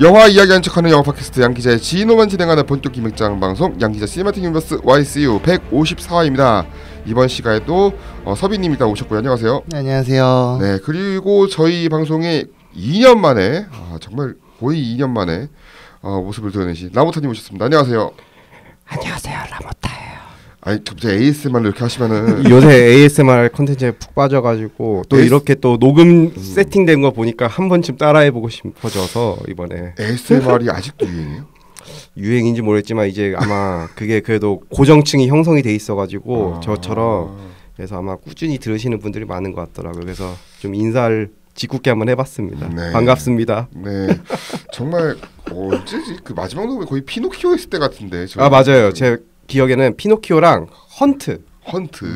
영화 이야기하는 척하는 영화 팟캐스트 양기자의 지노만 진행하는 본격 기획장 방송 양기자 시네마틱 유니버스 YCU 154화입니다. 이번 시간에도 서빈님이 다 오셨고요. 안녕하세요. 네, 안녕하세요. 네, 그리고 저희 방송에 2년 만에 정말 거의 2년 만에 모습을 드러내신 라모타님 오셨습니다. 안녕하세요. 안녕하세요, 라모타예요. 아니 갑자기 ASMR로 이렇게 하시면은 요새 ASMR 컨텐츠에 푹 빠져가지고 또 이렇게 또 녹음 세팅된 거 보니까 한 번쯤 따라해보고 싶어져서 이번에. ASMR이 아직도 유행이에요? 유행인지 모르겠지만 이제 아마 그게 그래도 고정층이 형성이 돼 있어가지고 저처럼 그래서 아마 꾸준히 들으시는 분들이 많은 것 같더라고요. 그래서 좀 인사를 짓궂게 한번 해봤습니다. 네. 반갑습니다. 네, 정말 언제지? 그 마지막 녹음이 거의 피노키오 했을 때 같은데. 맞아요. 제 기억에는 피노키오랑 헌트.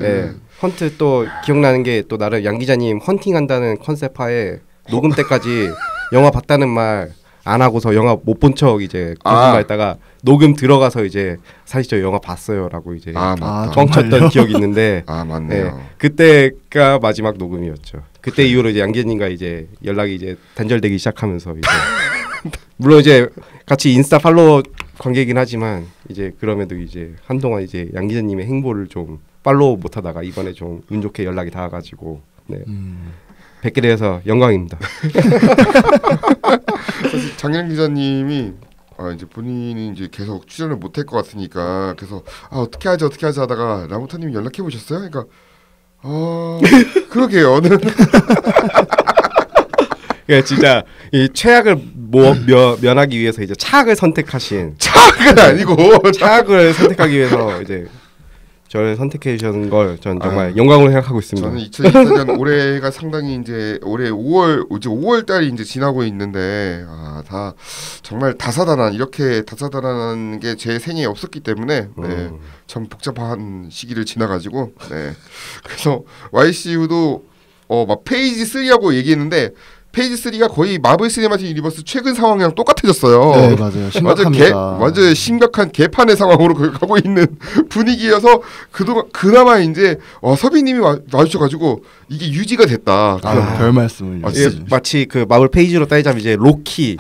네, 헌트 또 기억나는 게 또 나름 양 기자님 헌팅한다는 컨셉하에 녹음 때까지 영화 봤다는 말 안 하고서 영화 못 본 척 이제 거짓말했다가 녹음 들어가서 이제 사실 저 영화 봤어요라고 이제 뻥쳤던 기억이 있는데 맞네요. 네, 그때가 마지막 녹음이었죠. 그때 이후로 이제 양 기자님과 이제 연락이 이제 단절되기 시작하면서 이제 물론 이제 같이 인스타 팔로워 관계이긴 하지만 이제 그럼에도 이제 한동안 이제 양 기자님의 행보를 좀 팔로우 못하다가 이번에 좀 운 좋게 연락이 닿아가지고 네. 뵙게 돼서 영광입니다. 사실 장현 기자님이 이제 본인이 이제 계속 출연을 못할 것 같으니까 그래서 어떻게 하지 하다가 라모타님이 연락해 보셨어요? 그러니까 그러게요. 예, 진짜 이 최악을 면하기 위해서 이제 차악을 선택하신 차악은 아니고 차악을 선택하기 위해서 이제 저를 선택해 주신 걸 전 정말 영광으로 생각하고 있습니다. 저는 2024년 올해가 상당히 이제 올해 5월 달이 이제 지나고 있는데 다 정말 이렇게 다사다난한 게 제 생에 없었기 때문에 네, 참 복잡한 시기를 지나가지고 네. 그래서 YCU도 막 페이지 3하고 얘기했는데 페이지 3가 거의 마블 시네마틱 유니버스 최근 상황이랑 똑같아졌어요. 네, 맞아요. 심각합니다. 완전 심각한 개판의 상황으로 가고 있는 분위기여서 그나마 이제 서비님이 와주셔가지고 이게 유지가 됐다. 별 말씀을. 마치 그 마블 페이지로 따지자면 이제 로키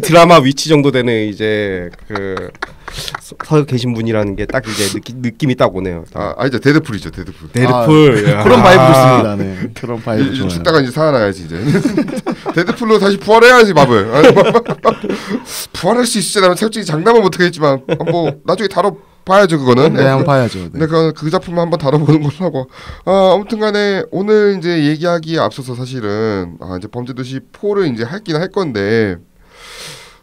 드라마 위치 정도 되는 이제 그 서 계신 분이라는 게 딱 이제 느낌이 딱 오네요. 이제 데드풀이죠, 데드풀. 그런 바이브 좋습니다. 네, 그런 바이브 좋아요. 죽다가 이제 살아나야지 이제. 데드풀로 다시 부활해야지 마블. 부활할 수 있으려면 솔직히 장담은 못하겠지만 뭐 나중에 다뤄봐야죠 그거는. 네, 한번 봐야죠. 네. 그 작품을 한번 다뤄보는 걸로 하고. 아무튼간에 오늘 이제 얘기하기에 앞서서 사실은 이제 범죄도시 4를 이제 할 건데.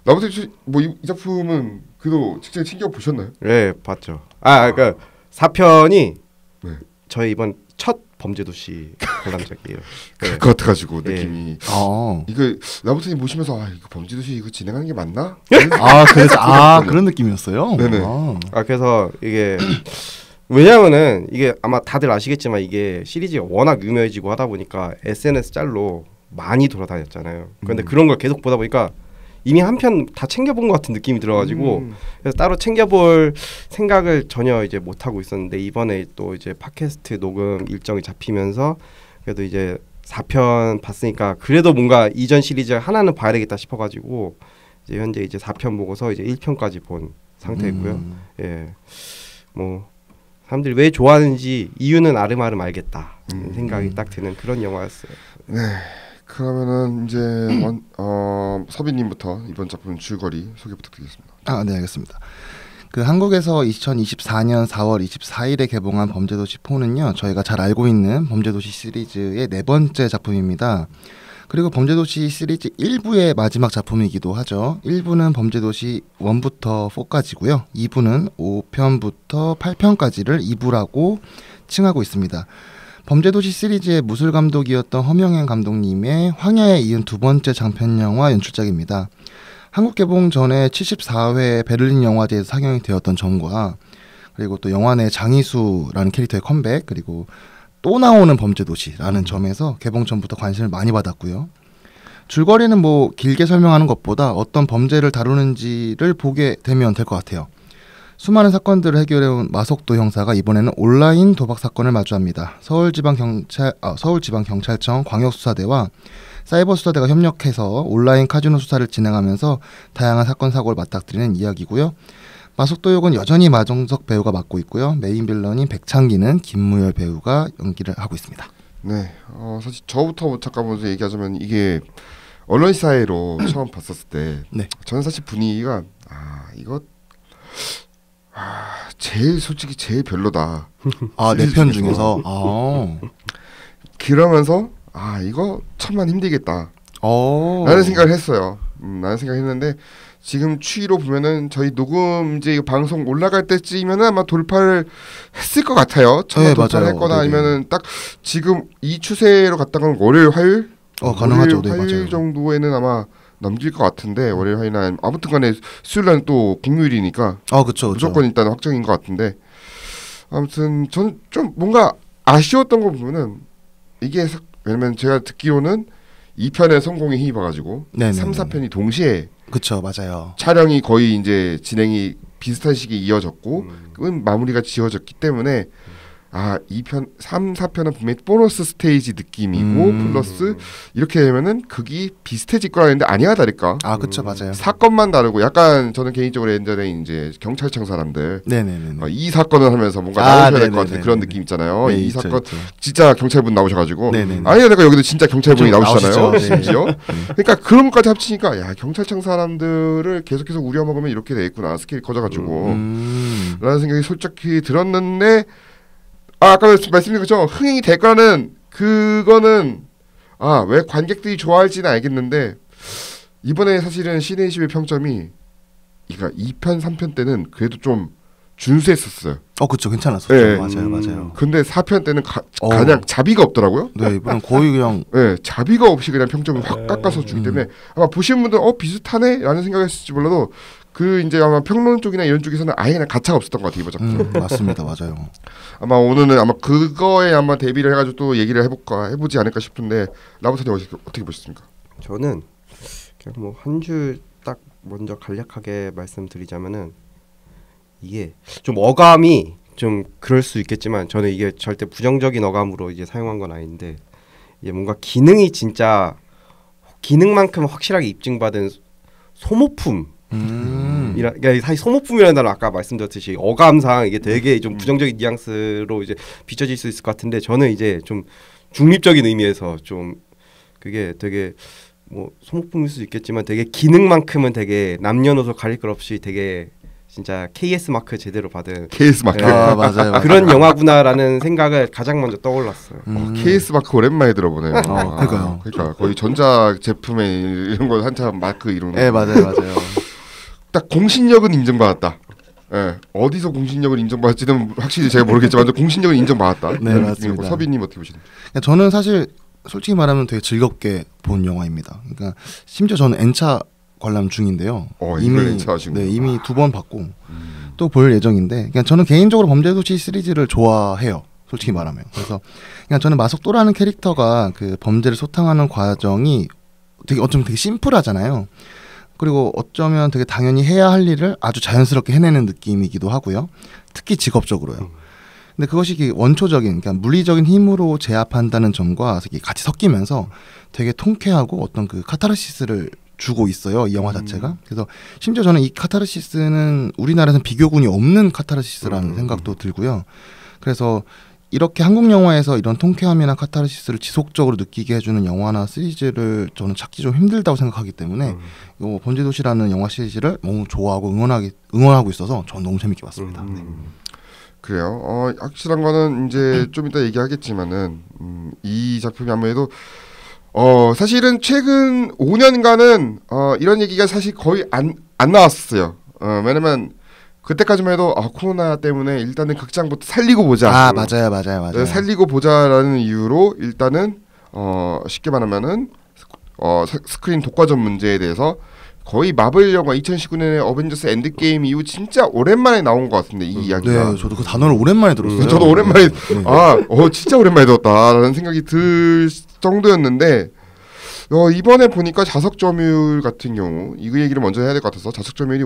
나부터 뭐이 작품은 그래도 직접 챙겨 보셨나요? 네, 봤죠. 그러니까 4편이 네. 저희 이번 첫 범죄도시 관람작이에요. 네. 그 같아가지고 느낌이. 네. 이거 나부터님 보시면서 이거 범죄도시 이거 진행하는 게 맞나? 그런 느낌이었어요. 네네. 그래서 이게 왜냐면은 이게 아마 다들 아시겠지만 이게 시리즈가 워낙 유명해지고 하다 보니까 SNS 짤로 많이 돌아다녔잖아요. 그런데 그런 걸 계속 보다 보니까 이미 한 편 다 챙겨본 것 같은 느낌이 들어가지고 그래서 따로 챙겨볼 생각을 전혀 이제 못 하고 있었는데 이번에 또 이제 팟캐스트 녹음 일정이 잡히면서 그래도 이제 4편 봤으니까 그래도 뭔가 이전 시리즈 하나는 봐야 되겠다 싶어가지고 이제 현재 이제 4편 보고서 이제 1편까지 본 상태고요. 예, 뭐 사람들이 왜 좋아하는지 이유는 아름아름 알겠다 생각이 딱 드는 그런 영화였어요. 네. 그러면은 이제 서빈님부터 이번 작품 줄거리 소개 부탁드리겠습니다. 네, 알겠습니다. 그 한국에서 2024년 4월 24일에 개봉한 범죄도시 4는요, 저희가 잘 알고 있는 범죄도시 시리즈의 네 번째 작품입니다. 그리고 범죄도시 시리즈 1부의 마지막 작품이기도 하죠. 1부는 범죄도시 1부터 4까지고요. 2부는 5편부터 8편까지를 2부라고 칭하고 있습니다. 범죄도시 시리즈의 무술 감독이었던 허명현 감독님의 황야에 이은 두 번째 장편 영화 연출작입니다. 한국 개봉 전에 74회 베를린 영화제에서 상영이 되었던 점과 그리고 또 영화 내 장이수라는 캐릭터의 컴백 그리고 또 나오는 범죄도시라는 점에서 개봉 전부터 관심을 많이 받았고요. 줄거리는 뭐 길게 설명하는 것보다 어떤 범죄를 다루는지를 보게 되면 될 것 같아요. 수많은 사건들을 해결해온 마석도 형사가 이번에는 온라인 도박 사건을 마주합니다. 서울지방경찰청 광역수사대와 사이버수사대가 협력해서 온라인 카지노 수사를 진행하면서 다양한 사건 사고를 맞닥뜨리는 이야기고요. 마속도 역은 여전히 마정석 배우가 맡고 있고요. 메인 빌런인 백창기는 김무열 배우가 연기를 하고 있습니다. 네, 사실 저부터 잠깐 먼저 얘기하자면 이게 언론 시사회로 처음 봤었을 때, 네. 저는 사실 분위기가 이거 제일 솔직히 제일 별로다. 내 편 중에서. 그러면서 이거 천만 힘들겠다. 라는 생각을 했어요. 라는 생각했는데 지금 추이로 보면은 저희 녹음 이제 방송 올라갈 때쯤이면은 아마 돌파를 했을 것 같아요. 천만 돌파를 했거나 아니면은 딱 지금 이 추세로 갔다가는 월요일 화요일 가능하죠. 월요일 화요일 맞아요. 정도에는 아마 넘길 것 같은데 월요일 화요일 아무튼간에 수요일날 또 공휴일이니까 그쵸. 무조건 일단 확정인 것 같은데 아무튼 저는 좀 뭔가 아쉬웠던 거 보면은 이게 왜냐면 제가 듣기로는 2편의 성공에 힘입어가지고 3, 4편이 동시에 그쵸, 맞아요. 촬영이 거의 이제 진행이 비슷한 시기에 이어졌고 마무리가 지어졌기 때문에 2편, 3, 4편은 분명히 보너스 스테이지 느낌이고 플러스 이렇게 되면은 극이 비슷해질 거라 했는데 아니야 다를까. 그쵸, 맞아요. 사건만 다르고 약간 저는 개인적으로 예전에 이제 경찰청 사람들 이 사건을 하면서 뭔가 나오셔야 될 것 같은 그런 느낌 있잖아요. 이 사건 진짜 경찰분 나오셔가지고 아니야 내가 여기도 진짜 경찰분이 나오시잖아요. 심지어. 그러니까 그런 것까지 합치니까 야 경찰청 사람들을 계속해서 우려먹으면 이렇게 되겠구나 스케일이 커져가지고 라는 생각이 솔직히 들었는데 아까 말씀드린 것처럼 흥행이 될 거라는 그거는 왜 관객들이 좋아할지는 알겠는데 이번에 사실은 시네이십의 평점이 그러니까 2편 3편 때는 그래도 좀 준수했었어요. 그쵸, 괜찮았었죠. 네. 맞아요. 근데 4편 때는 그냥 자비가 없더라고요. 네, 이번엔 거의 그냥 자비가 없이 그냥 평점을 확 깎아서 주기 때문에 아마 보시는 분들은 비슷하네라는 생각했을지 몰라도 그 이제 아마 평론 쪽이나 이런 쪽에서는 아예 그냥 가차가 없었던 것 같아요 이번 작품. 맞습니다, 맞아요. 아마 오늘은 아마 그거에 아마 대비를 해가지고 또 얘기를 해보지 않을까 싶은데 라부터님 어떻게 보셨습니까? 저는 그냥 뭐 한 줄 딱 먼저 간략하게 말씀드리자면은 이게 좀 어감이 좀 그럴 수 있겠지만 저는 이게 절대 부정적인 어감으로 이제 사용한 건 아닌데 이게 뭔가 기능이 진짜 기능만큼 확실하게 입증받은 소모품. 그러니까 사실 소모품이라는 단어 아까 말씀드렸듯이 어감상 이게 되게 좀 부정적인 뉘앙스로 이제 비춰질 수 있을 것 같은데 저는 이제 좀 중립적인 의미에서 좀 그게 되게 뭐 소모품일 수도 있겠지만 되게 기능만큼은 되게 남녀노소 가릴 것 없이 되게 진짜 KS 마크 제대로 받은 KS 마크 맞아요. 그런 영화구나라는 생각을 가장 먼저 떠올랐어요. KS 마크 오랜만에 들어보네요. 그러니까 거의 전자 제품에 이런 거 한참 마크 이런. 네, 맞아요. 딱 공신력은 인정받았다. 어디서 공신력을 인정받을지는 확실히 제가 모르겠지만 공신력은 인정받았다. 네, 맞습니다. 서빈님 어떻게 보시나요? 저는 사실 솔직히 말하면 되게 즐겁게 본 영화입니다. 그러니까 심지어 저는 N차 관람 중인데요. 이미 이미 2번 봤고 또 볼 예정인데, 그냥 저는 개인적으로 범죄도시 시리즈를 좋아해요. 솔직히 말하면. 그래서 그냥 저는 마석도라는 캐릭터가 그 범죄를 소탕하는 과정이 어쩌면 되게 심플하잖아요. 그리고 어쩌면 되게 당연히 해야 할 일을 아주 자연스럽게 해내는 느낌이기도 하고요. 특히 직업적으로요. 근데 그것이 원초적인, 그러니까 물리적인 힘으로 제압한다는 점과 같이 섞이면서 되게 통쾌하고 어떤 그 카타르시스를 주고 있어요, 이 영화 자체가. 그래서 심지어 저는 이 카타르시스는 우리나라에서는 비교군이 없는 카타르시스라는 생각도 들고요. 그래서 이렇게 한국 영화에서 이런 통쾌함이나 카타르시스를 지속적으로 느끼게 해주는 영화나 시리즈를 저는 찾기 좀 힘들다고 생각하기 때문에 이 범죄도시라는 영화 시리즈를 너무 좋아하고 응원하고 있어서 저는 너무 재밌게 봤습니다. 그래요. 확실한 거는 이제 좀 이따 얘기하겠지만은 이 작품이 아무래도 사실은 최근 5년간은 이런 얘기가 사실 거의 안 나왔었어요. 왜냐면 그때까지만 해도 코로나 때문에 일단은 극장부터 살리고 보자. 맞아요. 살리고 보자라는 이유로 일단은 쉽게 말하면은 스크린 독과점 문제에 대해서 거의 마블 영화 2019년에 어벤져스 엔드게임 이후 진짜 오랜만에 나온 것 같은데 이 이야기가. 네, 저도 그 단어를 오랜만에 들었어요. 저도 오랜만에 진짜 오랜만에 들었다라는 생각이 들 정도였는데 이번에 보니까 자석 점유율 같은 경우 이 얘기를 먼저 해야 될 것 같아서 자석 점유율이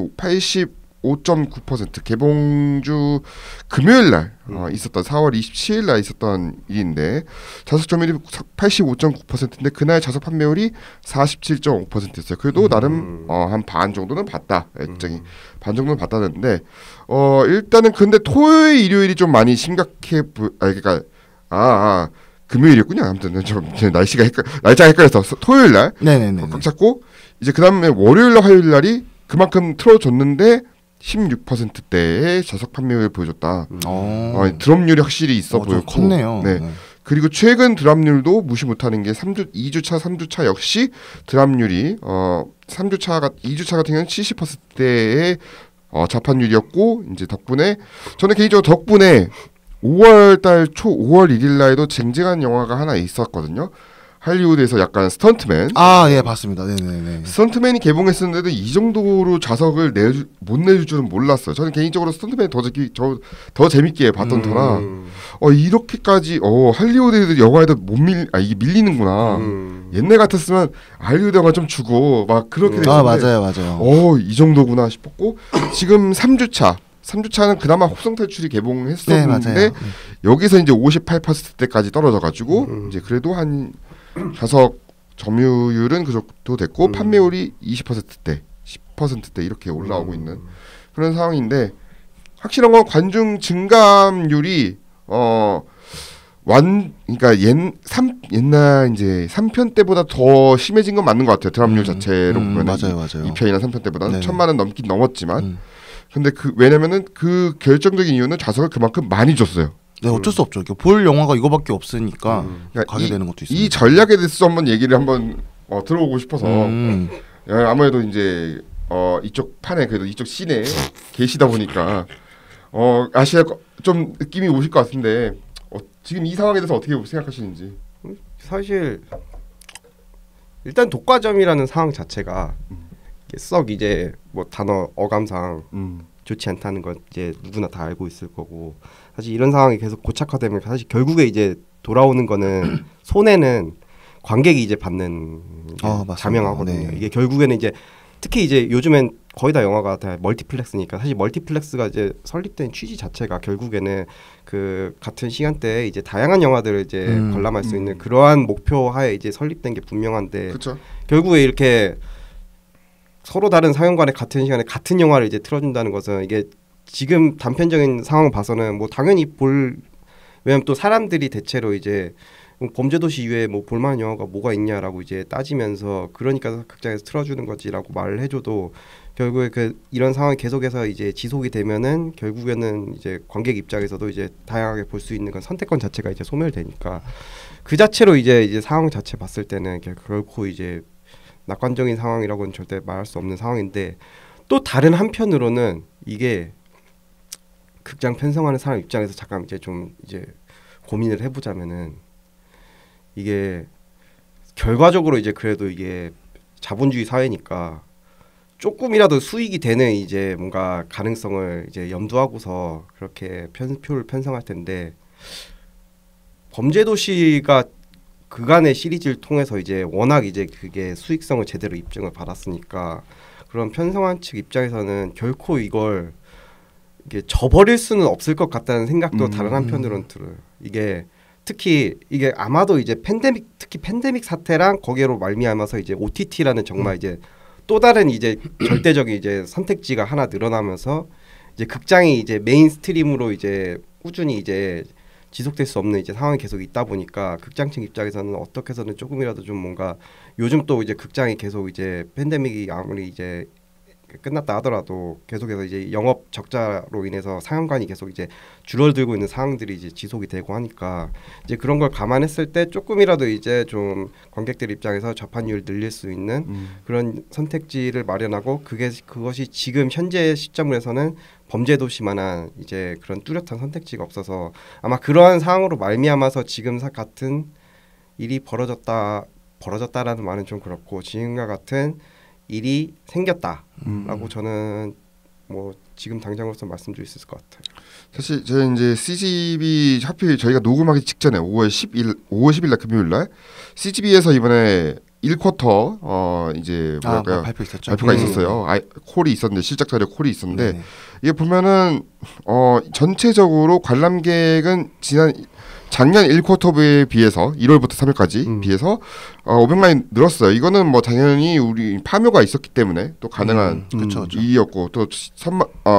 85.9% 개봉주 금요일 날 있었던 4월 27일 날 있었던 일인데 좌석 점유율이 85.9%인데 그날 좌석 판매율이 47.5%였어요. 그래도 나름 한 반 정도는 봤다. 액정이 반 정도는 봤다는데 일단은 근데 토요일 일요일이 좀 많이 심각해 그러니까 금요일이었군요. 아무튼 좀 날짜가 헷갈려서 토요일 날 꽉 잡고 이제 그다음에 월요일 날 화요일 날이 그만큼 틀어줬는데 16%대의 좌석 판매율을 보여줬다. 드롭률이 확실히 있어 보였고 컸네요. 네. 그리고 최근 드랍률도 무시 못하는 게 2주차, 3주차 역시 드랍률이 3주차가 2주차 같은 경우는 70%대의 자판률이었고 이제 저는 개인적으로 5월달 초 5월 1일 날에도 쟁쟁한 영화가 하나 있었거든요. 할리우드에서 약간 스턴트맨. 예, 봤습니다. 네네네. 스턴트맨이 개봉했었는데도 이 정도로 좌석을 못 내줄 줄은 몰랐어요. 저는 개인적으로 스턴트맨 더 재밌게 봤던 터라 이렇게까지 할리우드 영화에도 이게 밀리는구나. 옛날 같았으면 할리우드 영화 좀 주고 막 그렇게 됐는데 맞아요. 이 정도구나 싶었고 지금 3주차는 그나마 호성 탈출이 개봉했었는데 여기서 이제 58%대까지 떨어져가지고 이제 그래도 한 좌석 점유율은 그 정도 됐고 판매율이 20%대, 10%대 이렇게 올라오고 있는 그런 상황인데 확실한 건 관중 증감률이 그러니까 옛날 이제 3편 때보다 더 심해진 건 맞는 것 같아요. 드랍률 자체로 보면 맞아요. 2편이나 3편 때보다는 1000만 원 넘긴 넘었지만 근데 왜냐면은 그 결정적인 이유는 좌석을 그만큼 많이 줬어요. 네, 어쩔 수 없죠. 볼 영화가 이거밖에 없으니까 가게 되는 것도 있습니다. 이 전략에 대해서 한번 얘기를 들어보고 싶어서 아무래도 이제 이쪽 판에 그래도 이쪽 씬에 계시다 보니까 좀 느낌이 오실 것 같은데 지금 이 상황에 대해서 어떻게 생각하시는지. 사실 일단 독과점이라는 상황 자체가 썩 이제 뭐 단어 어감상 좋지 않다는 건 이제 누구나 다 알고 있을 거고 사실 이런 상황이 계속 고착화되면 사실 결국에 이제 돌아오는 거는 손해는 관객이 이제 받는 자명하거든요. 이게 결국에는 이제 특히 이제 요즘엔 거의 다 영화가 다 멀티플렉스니까 사실 멀티플렉스가 이제 설립된 취지 자체가 결국에는 그 같은 시간대에 이제 다양한 영화들을 이제 관람할 수 있는 그러한 목표 하에 이제 설립된 게 분명한데 결국에 이렇게 서로 다른 상영관에 같은 시간에 같은 영화를 이제 틀어준다는 것은 이게 지금 단편적인 상황을 봐서는 뭐 당연히 왜냐면 또 사람들이 대체로 이제 범죄도시 이외에 뭐 볼만한 영화가 뭐가 있냐라고 이제 따지면서 그러니까 극장에서 틀어주는 거지라고 말을 해줘도 결국에 이런 상황이 계속해서 이제 지속이 되면은 결국에는 이제 관객 입장에서도 이제 다양하게 볼 수 있는 건 선택권 자체가 이제 소멸되니까 그 자체로 이제 상황 자체 봤을 때는 결코 이제 낙관적인 상황이라고는 절대 말할 수 없는 상황인데 또 다른 한편으로는 이게 극장 편성하는 사람 입장에서 잠깐 이제 좀 이제 고민을 해보자면은 이게 결과적으로 이제 그래도 이게 자본주의 사회니까 조금이라도 수익이 되는 이제 뭔가 가능성을 이제 염두하고서 그렇게 표를 편성할 텐데 범죄도시가 그간의 시리즈를 통해서 이제 워낙 이제 그게 수익성을 제대로 입증을 받았으니까 그런 편성한 측 입장에서는 결코 이걸 이게 저버릴 수는 없을 것 같다는 생각도 다른 한편으로는 들어요. 이게 특히 이게 아마도 이제 특히 팬데믹 사태랑 거기로 말미암아서 이제 OTT라는 정말 이제 또 다른 이제 절대적인 이제 선택지가 하나 늘어나면서 이제 극장이 이제 메인스트림으로 이제 꾸준히 이제 지속될 수 없는 이제 상황이 계속 있다 보니까 극장층 입장에서는 어떻게 해서는 조금이라도 좀 뭔가 요즘 또 이제 극장이 계속 이제 팬데믹이 아무리 이제 끝났다 하더라도 계속해서 이제 영업 적자로 인해서 상영관이 계속 이제 줄어들고 있는 상황들이 이제 지속이 되고 하니까 이제 그런 걸 감안했을 때 조금이라도 이제 좀 관객들 입장에서 좌판율 늘릴 수 있는 그런 선택지를 마련하고 그것이 지금 현재 시점에서는 범죄도시만한 이제 그런 뚜렷한 선택지가 없어서 아마 그러한 상황으로 말미암아서 지금 같은 일이 벌어졌다라는 말은 좀 그렇고 지금과 같은 일이 생겼다라고 저는 뭐 지금 당장으로서 말씀드릴 수 있을 것 같아요. 사실 저희 이제 CGV 하필 저희가 녹음하기 직전에 5월 10일 날 금요일 날 CGV에서 이번에 1쿼터 이제 뭐랄까요 발표 있었죠. 발표가 있었어요. 콜이 있었는데 실적 자료 콜이 있었는데 네네. 이게 보면은 전체적으로 관람객은 작년 1쿼터에 비해서 1월부터 3월까지 비해서 500만이 늘었어요. 이거는 뭐 당연히 우리 파묘가 있었기 때문에 또 가능한 그쵸. 일이었고 또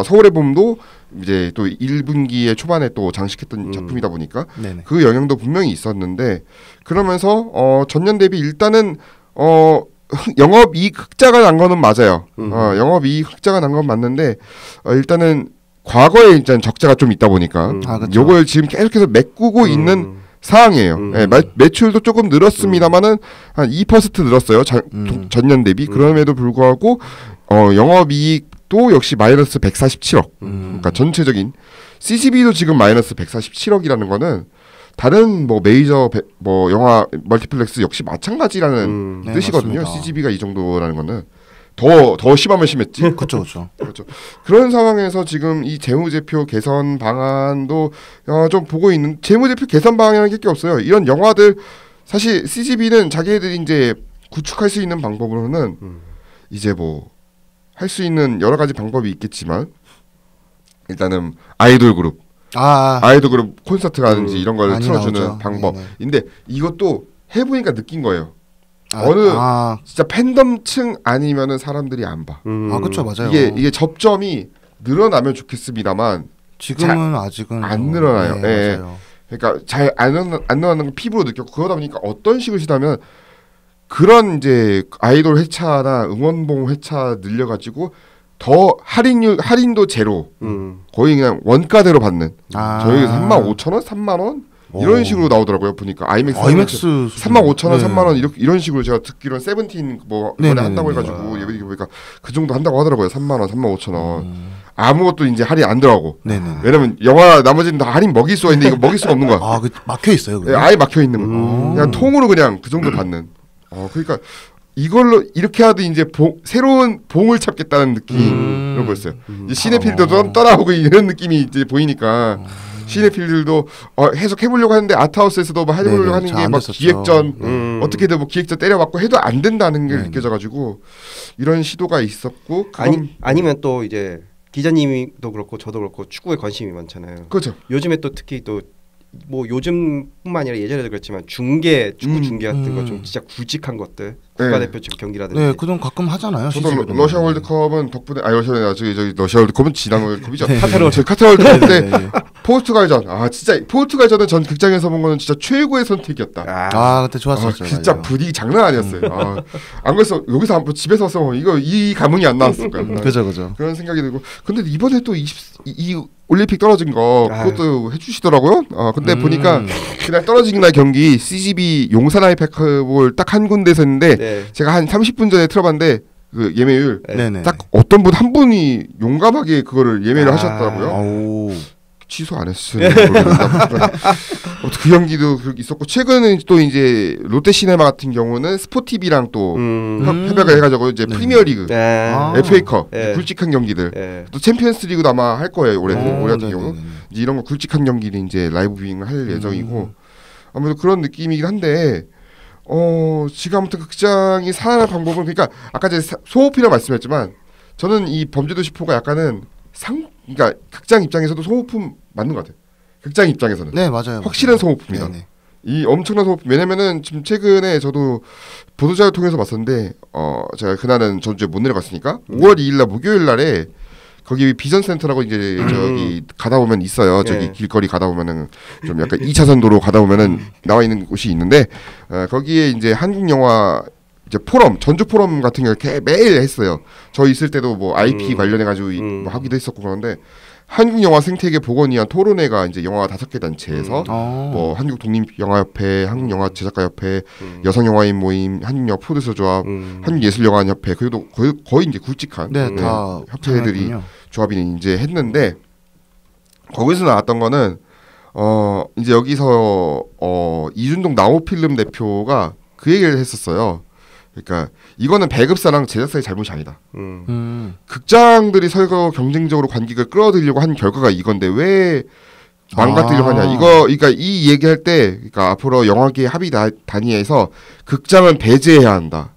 서울의 봄도 이제 또 1분기에 초반에 또 장식했던 작품이다 보니까 네네. 그 영향도 분명히 있었는데 그러면서 전년 대비 일단은 영업이익 흑자가 난 거는 맞아요. 영업이익 흑자가 난 건 맞는데 일단은 과거에 일단 적자가 좀 있다 보니까 그쵸. 요걸 지금 계속해서 메꾸고 있는 상황이에요. 예, 매출도 조금 늘었습니다만은 한 2% 늘었어요. 전년 대비. 그럼에도 불구하고 영업이익도 역시 마이너스 147억. 그러니까 전체적인 CGV도 지금 마이너스 147억이라는 거는 다른 뭐 메이저 뭐 영화 멀티플렉스 역시 마찬가지라는 네, 뜻이거든요. 맞습니다. CGV가 이 정도라는 거는 더 심하면 심했지. 그렇죠. 그렇죠. 그런 상황에서 지금 이 재무제표 개선 방안도 좀 보고 있는 재무제표 개선 방안이라는 게 없어요. 이런 영화들 사실 CGV는 자기네들이 이제 구축할 수 있는 방법으로는 이제 뭐 할 수 있는 여러 가지 방법이 있겠지만 일단은 아이돌 그룹 콘서트 가든지 이런 걸 틀어주는 나오죠. 방법인데 이것도 해보니까 느낀 거예요. 진짜 팬덤층 아니면은 사람들이 안 봐. 그렇죠, 맞아요. 이게 접점이 늘어나면 좋겠습니다만 지금은 아직은 안 늘어나요. 네, 예. 맞아요. 그러니까 잘 안 늘어나는 걸 피부로 느꼈고 그러다 보니까 어떤 식으로 시다면 그런 이제 아이돌 회차나 응원봉 회차 늘려가지고 더 할인도 제로 거의 그냥 원가대로 받는 저희에서 35,000원, 3만원 이런 식으로 나오더라고요. 보니까 아이맥스 35,000원, 3만원 이런 식으로 제가 듣기로는 세븐틴 뭐 이번에 한다고 해가지고 예비 보니까 그 정도 한다고 하더라고요. 3만원, 35,000원 아무것도 이제 할인 안 들어가고 왜냐면 영화 나머지는 다 할인 먹일 수가 있는데 이거 먹일 수가 없는 거야. 막혀 있어요. 네, 아예 막혀 있는 거. 그냥 통으로 그냥 그 정도 받는. 그러니까 이걸로 이렇게 하도 이제 새로운 봉을 찾겠다는 느낌을 보였어요. 이제 시네필들도 따라오고 이런 느낌이 이제 보이니까 시네필들도 해석해보려고 하는데 아트하우스에서도 뭐 해보려고 하는 게 막 기획전 어떻게든 뭐 기획전 때려맞고 해도 안 된다는 게 느껴져가지고 이런 시도가 있었고 아니면 또 이제 기자님도 그렇고 저도 그렇고 축구에 관심이 많잖아요. 그렇죠. 요즘에 또 특히 또 뭐 요즘뿐만 아니라 예전에도 그렇지만 축구 중계 같은 거 좀 진짜 굵직한 것들 국가대표팀 경기라든지. 네, 그건 가끔 하잖아요. 저도 러시아 월드컵은 덕분에 저기 러시아 월드컵은 지난 월드컵이죠. 카타르 월드컵 때 포르투갈전 진짜 포르투갈전은 전 극장에서 본 거는 진짜 최고의 선택이었다. 그때 좋았었죠. 진짜 맞아요. 분위기 장난 아니었어요. 안 그래서 여기서 한번 집에서 왔으면 이 감흥이 안 나왔을 거야. 그죠. 그런 생각이 들고 근데 이번에 또 이 올림픽 떨어진 거 그것도 해주시더라고요. 근데 보니까 그날 떨어진 날 경기 CGV 용산 아이패크볼 딱 한 군데서 했는데 제가 한 30분 전에 틀어봤는데 그 예매율 딱 어떤 분 한 분이 용감하게 그거를 예매를 하셨더라고요. 취소 안 했어요. 그 경기도 있었고 최근에 또 이제 롯데시네마 같은 경우는 스포티비랑 또 협약을 해가지고 이제 프리미어리그, FA컵 굵직한 경기들, 또 챔피언스리그도 아마 할 거예요 올해 같은 경우 이제 이런 거 굵직한 경기를 이제 라이브 뷰잉을 할 예정이고 아무래도 그런 느낌이긴 한데 지금 아무튼 극장이 살아날 방법은 그러니까 아까 제가 소호흡이라고 말씀했지만 저는 이 범죄도시 4가 약간은 그러니까 극장 입장에서도 소모품 맞는 것 같아요. 극장 입장에서는 네 맞아요. 확실한 소모품이다. 네네. 이 엄청난 소모품 왜냐면은 지금 최근에 저도 보도자료 통해서 봤었는데 제가 그날은 전주에 못 내려갔으니까 5월 2일날 목요일날에 거기 비전센터라고 이제 저기 가다 보면 있어요. 저기 길거리 가다 보면은 좀 약간 2차선 도로 가다 보면은 나와 있는 곳이 있는데 거기에 이제 한국 영화 이제 전주 포럼 같은 거 매일 했어요. 저 있을 때도 뭐 IP 관련해 가지고 뭐 하기도 했었고 그런데 한국 영화 생태계 복원위한 토론회가 이제 영화 5개 단체에서 뭐 한국 독립영화협회, 한국 영화 제작가협회, 여성영화인 모임, 한국 영화 프로듀서 조합, 한국 예술영화인 협회 그래도 거의 이제 굵직한 다 협회들이 참여했군요. 조합이 이제 했는데 거기서 나왔던 거는 이제 여기서 이준동 나우필름 대표가 그 얘기를 했었어요. 그러니까 이거는 배급사랑 제작사의 잘못이 아니다. 극장들이 서로 경쟁적으로 관객을 끌어들이려고 한 결과가 이건데 왜 망가뜨리려고 하냐. 이거 그러니까 이 얘기할 때 그러니까 앞으로 영화계 합의 단위에서 극장은 배제해야 한다.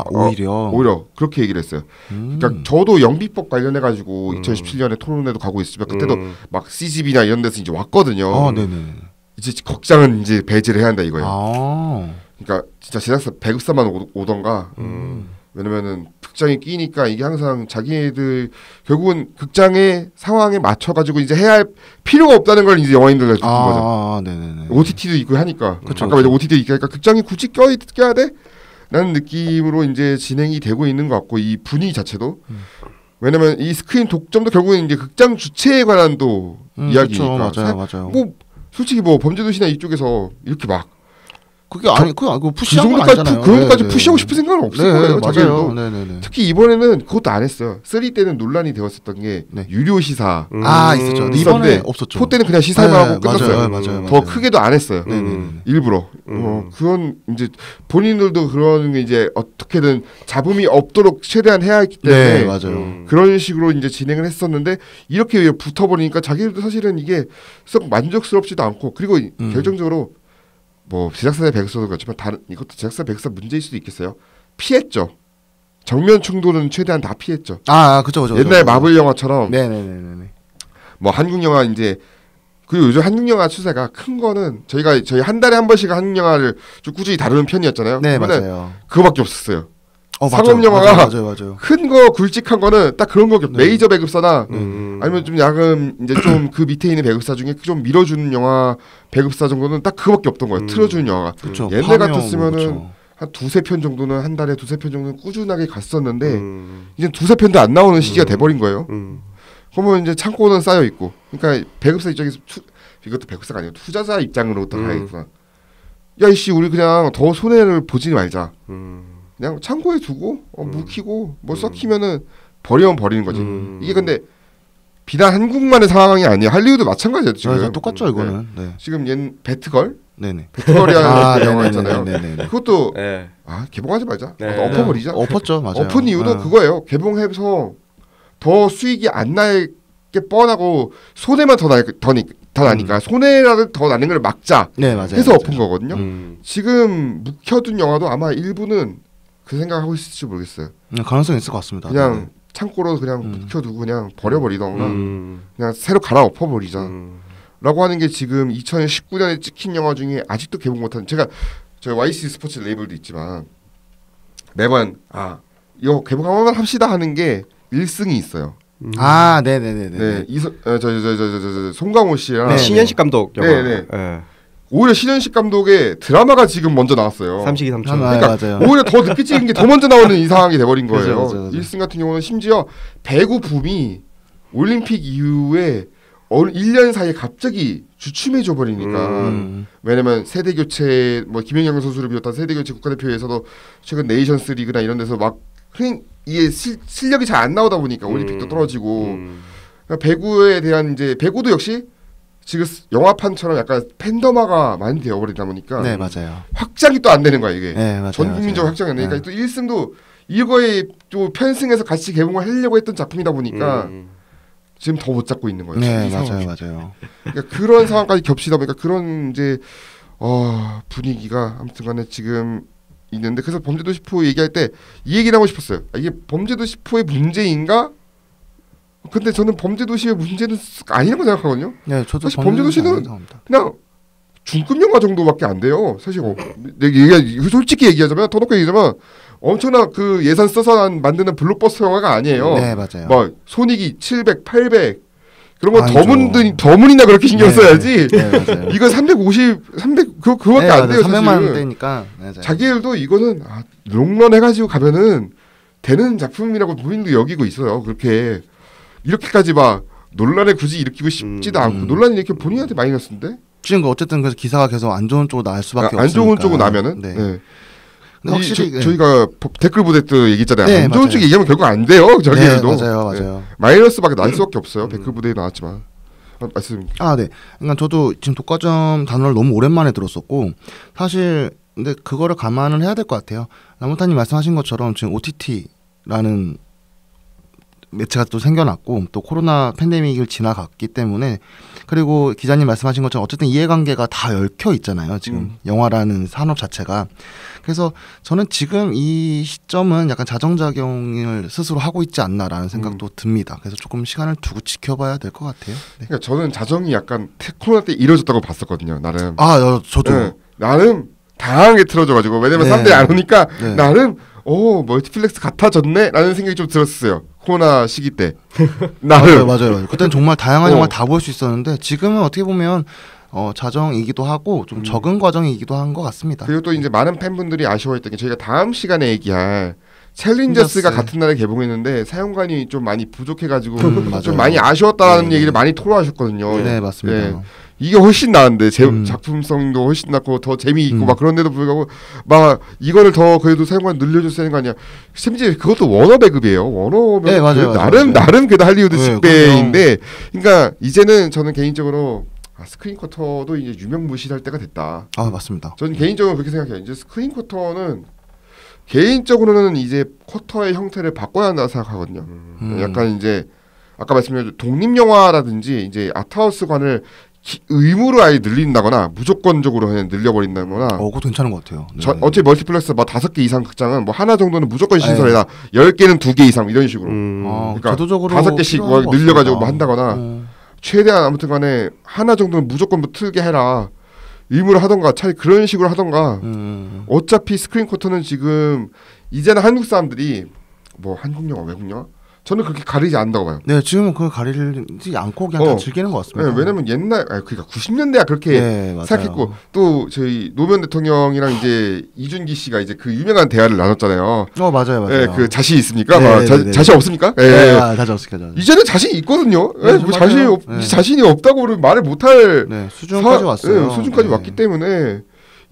오히려 그렇게 얘기를 했어요. 그러니까 저도 영비법 관련해 가지고 2017년에 토론회도 가고 있으면 그때도 막 CGV나 이런 데서 이제 왔거든요. 네네. 이제 극장은 이제 배제를 해야 한다 이거예요. 그러니까 진짜 제작사 배급사만 오던가. 왜냐면은 극장에 끼니까 이게 항상 자기네들 결국은 극장의 상황에 맞춰 가지고 이제 해야 할 필요가 없다는 걸 이제 영화인들 느낀 거죠. 네네네. OTT도 있고 하니까. 그쵸, 잠깐만 OTT도 있고 하니까 극장이 굳이 껴야 돼? 라는 느낌으로 이제 진행이 되고 있는 것 같고 이 분위기 자체도 왜냐면 이 스크린 독점도 결국은 이제 극장 주체에 관한 또 이야기니까. 맞아요. 뭐 솔직히 뭐 범죄도시나 이쪽에서 이렇게 막 그게 그거 푸시한 건 정도까지 아니잖아요. 그런 것까지 푸시하고 싶은 생각은 없을 거예요. 맞아요. 특히 이번에는 그것도 안 했어요. 3 때는 논란이 되었었던 게 유료 시사. 있었죠. 이번에 없었죠. 4 때는 그냥 시사만 하고 끝났어요. 맞아요. 더 크게도 안 했어요. 일부러. 그건 이제 본인들도 그런 게 이제 어떻게든 잡음이 없도록 최대한 해야 했기 때문에 맞아요. 그런 식으로 이제 진행을 했었는데 이렇게 붙어버리니까 자기들도 사실은 이게 썩 만족스럽지도 않고 그리고 결정적으로 뭐 제작사의 배급사도 그렇지만 다른 이것도 제작사 배급사 문제일 수도 있겠어요. 피했죠. 정면 충돌은 최대한 다 피했죠. 그죠. 옛날 마블 영화처럼. 네네네. 뭐 한국 영화 이제 그리고 요즘 한국 영화 추세가 큰 거는 저희 한 달에 한 번씩 한국 영화를 좀 꾸준히 다루는 편이었잖아요. 네 맞아요. 그거밖에 없었어요. 상업 영화가 맞아요. 큰 거 굵직한 거는 딱 그런 거죠. 메이저 배급사나 아니면 좀 약간 이제 좀 그 밑에 있는 배급사 중에 좀 밀어주는 영화 배급사 정도는 딱 그거밖에 없던 거예요. 틀어주는 영화가. 그쵸. 옛날 같았으면은 한 2-3편 정도는 한 달에 2-3편 정도는 꾸준하게 갔었는데 이제 2-3편도 안 나오는 시기가 돼버린 거예요. 그러면 이제 창고는 쌓여 있고, 그러니까 배급사 입장에서 이것도 배급사가 아니고 투자자 입장으로부터 가야겠구나. 야 이씨 우리 그냥 더 손해를 보지 말자. 그냥 창고에 두고 묵히고 뭐 썩히면은 버리면 버리는 거지. 이게 근데 비단 한국만의 상황이 아니야. 할리우드 마찬가지예요 지금. 똑같죠 이거는. 네. 지금 얘 배트걸. 네네. 배트걸이라는 영화 있잖아요. 그것도 네. 개봉하지 말자. 네. 엎어버리자. 엎었죠, 맞아요. 엎은 이유도 그거예요. 개봉해서 더 수익이 안 날 게 뻔하고 손해만 더 나니까 손해라도 더 나는 걸 막자. 네 맞아요. 해서 엎은 거거든요. 지금 묵혀둔 영화도 아마 일부는 그 생각하고 있을지 모르겠어요. 가능성이 있을 것 같습니다. 그냥 창고로 그냥 묵혀두고 그냥 버려버리던가 그냥 새로 갈아엎어버리자 라고 하는 게 지금 2019년에 찍힌 영화 중에 아직도 개봉 못한 저희 YC 스포츠 레이블도 있지만 매번 이거 개봉 한번 합시다 하는 게 1승이 있어요. 네네네네. 저 송강호 씨랑 신현식 감독 영화. 네네. 오히려 신현식 감독의 드라마가 지금 먼저 나왔어요. 삼식이 삼촌. 그러니까 맞아요. 오히려 더 늦게 찍은 게 더 먼저 나오는 이 상황이 돼버린 거예요. 그죠. 1승 같은 경우는 심지어 배구 붐이 올림픽 이후에 1년 사이에 갑자기 주춤해져 버리니까 왜냐면 세대 교체 뭐 김연경 선수를 비롯한 세대 교체 국가대표에서도 최근 네이션스 리그나 이런 데서 막 이게 실력이 잘 안 나오다 보니까 올림픽도 떨어지고 그러니까 배구에 대한 이제 배구도 역시 지금 영화판처럼 약간 팬덤화가 많이 되어버리다 보니까 네 맞아요. 확장이 또 안 되는 거야 이게. 네 맞아요. 전 국민적으로 확장이 안 되니까 또 1승도 이거에 또 편승해서 같이 개봉을 하려고 했던 작품이다 보니까 지금 더 못 잡고 있는 거예요. 네 맞아요. 그러니까 그런 상황까지 겹치다 보니까 그런 이제 분위기가 아무튼간에 지금 있는데 그래서 범죄도시 4 얘기할 때 이 얘기를 하고 싶었어요. 이게 범죄도시 4의 문제인가? 근데 저는 범죄도시의 문제는 아니라고 생각하거든요. 네, 저도 사실 범죄도시는 그냥 중급 영화 정도밖에 안 돼요. 사실 솔직히 얘기하자면 더 놓고 얘기하자면 엄청난 그 예산 써서 만드는 블록버스터 영화가 아니에요. 네 맞아요. 막 손익이 700, 800 그런 거 더문이나 그렇게 신경 써야지. 네, 맞아요. 이거 350, 300 그거밖에 안 돼요. 300만 사실은. 원대니까. 자기들도 이거는 롱런 해가지고 가면은 되는 작품이라고 본인도 여기고 있어요. 이렇게까지 막 논란을 굳이 일으키고 싶지도 않고 논란이 이렇게 본인한테 마이너스인데. 지금 어쨌든 그래서 기사가 계속 안 좋은 쪽으로 나올 수밖에 없으니까. 안 좋은 쪽으로 나면은. 네. 네. 확실히 저희가 댓글 부대 때 얘기했잖아요. 네, 안 좋은 맞아요. 쪽 얘기하면 결국 안 돼요. 저기들도. 네, 맞아요. 마이너스밖에 날 수밖에 없어요. 댓글 부대에 나왔지만. 말씀. 네. 그러니까 저도 지금 독과점 단어를 너무 오랜만에 들었었고 사실 근데 그거를 감안을 해야 될 것 같아요. 나무타님 말씀하신 것처럼 지금 OTT라는 매체가 또 생겨났고 또 코로나 팬데믹을 지나갔기 때문에 그리고 기자님 말씀하신 것처럼 어쨌든 이해관계가 다 얽혀 있잖아요. 지금 영화라는 산업 자체가. 그래서 저는 지금 이 시점은 약간 자정작용을 스스로 하고 있지 않나라는 생각도 듭니다. 그래서 조금 시간을 두고 지켜봐야 될 것 같아요. 네. 그러니까 저는 자정이 약간 코로나 때 이뤄졌다고 봤었거든요. 나름. 저도. 네, 나름 다양하게 틀어져가지고 왜냐면 사람들이 안 오니까 나름 멀티플렉스 같아졌네라는 생각이 좀 들었어요. 코로나 시기 때. 나름. 맞아요. 그때는 정말 다양한 영화 다 볼 수 있었는데 지금은 어떻게 보면 자정이기도 하고 좀 적은 과정이기도 한 것 같습니다. 그리고 또 이제 많은 팬분들이 아쉬워했던 게 저희가 다음 시간에 얘기할 챌린저스가 같은 날에 개봉했는데 사용관이 좀 많이 부족해가지고 좀 많이 아쉬웠다는 얘기를 많이 토로하셨거든요. 네, 맞습니다. 네. 이게 훨씬 나은데 작품성도 훨씬 낫고 더 재미있고 막 그런데도 불구하고 막 이거를 더 그래도 사용관 늘려줘야 되는 거 아니야. 심지어 그것도 워너 배급이에요. 워너면 네, 맞아요. 나름 그래도 할리우드 식배인데 그러니까 이제는 저는 개인적으로 스크린 쿼터도 이제 유명무실할 때가 됐다. 맞습니다. 저는 개인적으로 그렇게 생각해요. 이제 스크린 쿼터는 개인적으로는 이제 쿼터의 형태를 바꿔야 한다고 생각하거든요. 약간 이제 아까 말씀드린 독립영화라든지 이제 아트하우스관을 의무로 아예 늘린다거나 무조건적으로 그냥 늘려버린다거나. 그것도 괜찮은 것 같아요. 네. 어차피 멀티플렉스 뭐 5개 이상 극장은 뭐 하나 정도는 무조건 신설해라. 10개는 2개 이상 이런 식으로. 그러니까 제도적으로 5개씩 늘려가지고 뭐 한다거나 최대한 아무튼간에 하나 정도는 무조건 뭐 틀게 해라. 의무를 하던가 차라리 그런 식으로 하던가. 어차피 스크린 쿼터는 지금 이제는 한국 사람들이 뭐 한국 영화 외국 영화 저는 그렇게 가리지 않는다고 봐요. 네, 지금은 그걸 가리지 않고 그냥 다 즐기는 것 같습니다. 네, 왜냐면 옛날 그러니까 90년대야 그렇게 생각했고 또 저희 노무현 대통령이랑 이제 이준기 씨가 이제 그 유명한 대화를 나눴잖아요. 맞아요. 네, 그 자신 있습니까? 자신 없습니까? 자신 없습니까? 이제는 자신 있거든요. 뭐 자신이 없다고 말을 못할 수준까지 왔어요. 수준까지 왔기 때문에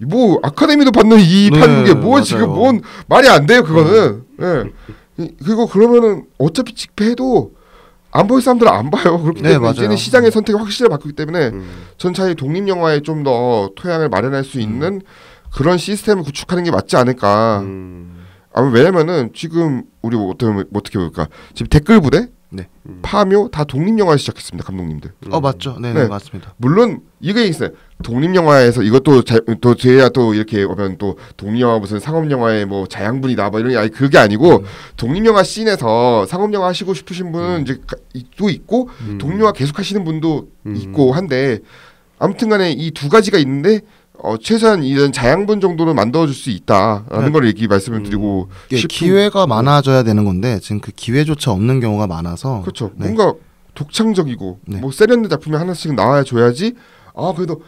뭐 아카데미도 받는 이 판국에 뭐 지금 뭔 말이 안 돼요. 그거는. 그리고 그러면은 어차피 집회해도 안 볼 사람들은 안 봐요. 그렇기 때문에 이제는 시장의 선택이 확실히 바뀌기 때문에 전 차라리 독립 영화에 좀 더 토양을 마련할 수 있는 그런 시스템을 구축하는 게 맞지 않을까. 왜냐면은 지금 우리 어떻게 볼까? 지금 댓글 부대, 파묘 다 독립 영화 시작했습니다. 감독님들. 맞죠. 네, 맞습니다. 물론 이게 있어요. 독립 영화에서 이것도 또 저희야 또 이렇게 오면 또 독립 영화 무슨 상업 영화의 뭐 자양분이다 뭐 이런 게 그게 아니고 독립 영화 씬에서 상업 영화 하시고 싶으신 분은 이제 또 있고 독립 영화 계속 하시는 분도 있고 한데 아무튼간에 이 두 가지가 있는데 최소한 이런 자양분 정도는 만들어줄 수 있다라는 걸 얘기 말씀을 드리고 기회가 많아져야 되는 건데 지금 그 기회조차 없는 경우가 많아서 그렇죠. 뭔가 독창적이고 뭐 세련된 작품이 하나씩 나와줘야지 그래도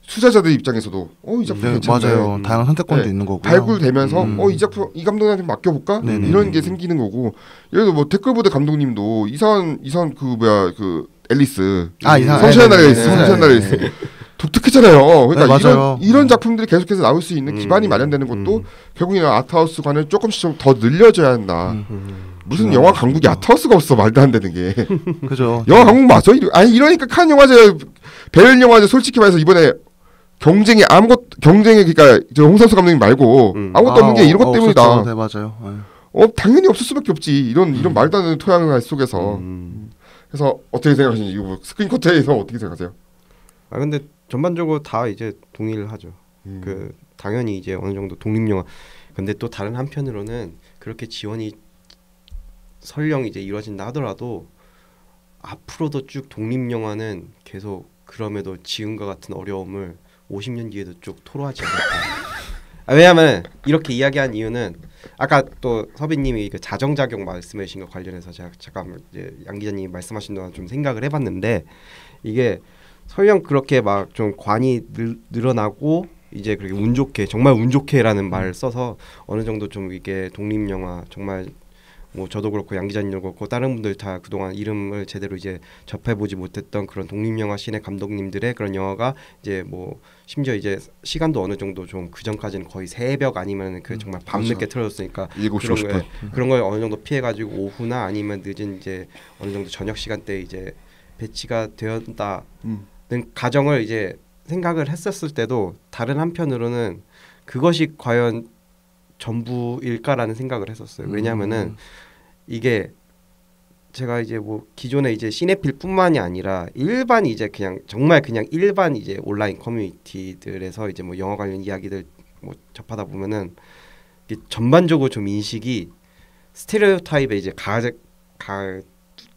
투자자들 입장에서도 이 작품 괜찮네. 맞아요. 다양한 선택권도 있는 거고 발굴되면서 이 작품 이 감독한테 맡겨볼까 이런 게 생기는 거고 예를 들어 뭐 댓글보다 감독님도 이선 그 앨리스 성시한 날에 있어 독특했잖아요. 그러니까 이런 작품들이 계속해서 나올 수 있는 기반이 마련되는 것도 결국에는 아트하우스관을 조금씩 좀 더 늘려줘야 한다. 무슨 영화 강국이 아트하우스가 없어 말도 안 되는 게. 그죠. 영화 강국 맞아? 이러니까 칸 영화제, 베를린 영화제 솔직히 말해서 이번에 경쟁이 그러니까 홍상수 감독님 말고 아무것도 없는 게 이런 것 때문이다. 네, 맞아요. 당연히 없을 수밖에 없지. 이런 말도 안 되는 토양 속에서. 그래서 어떻게 생각하시는지 이거 스크린 쿼터에서 어떻게 생각하세요? 근데 전반적으로 다 이제 동의를 하죠. 그 당연히 이제 어느 정도 독립 영화. 근데 또 다른 한편으로는 그렇게 지원이 설령 이제 이루어진다 하더라도 앞으로도 쭉 독립 영화는 계속 그럼에도 지금과 같은 어려움을 50년 뒤에도 쭉 토로하지 않을까. 왜냐하면 이렇게 이야기한 이유는 아까 또 서비님이 그 자정작용 말씀해 주신 것 관련해서 제가 잠깐 이제 양 기자님이 말씀하신 동안 좀 생각을 해봤는데 이게 설령 그렇게 막 좀 관이 늘어나고 이제 그렇게 운 좋게 정말 운 좋게라는 말을 써서 어느 정도 좀 이게 독립 영화 정말 뭐 저도 그렇고 양 기자님도 그렇고 다른 분들 다 그동안 이름을 제대로 이제 접해보지 못했던 그런 독립 영화 씬의 감독님들의 그런 영화가 이제 뭐 심지어 이제 시간도 어느 정도 좀 그 전까지는 거의 새벽 아니면 그 정말 밤늦게 틀어졌으니까 그런 걸 어느 정도 피해가지고 오후나 아니면 늦은 이제 어느 정도 저녁 시간대 이제 배치가 되었다는 가정을 이제 생각을 했었을 때도 다른 한편으로는 그것이 과연 전부일까라는 생각을 했었어요. 왜냐하면은 이게 제가 이제 뭐 기존에 이제 시네필뿐만이 아니라 일반 이제 그냥 정말 그냥 일반 이제 온라인 커뮤니티들에서 이제 뭐 영화 관련 이야기들 뭐 접하다 보면은 이게 전반적으로 좀 인식이 스테레오타입에 이제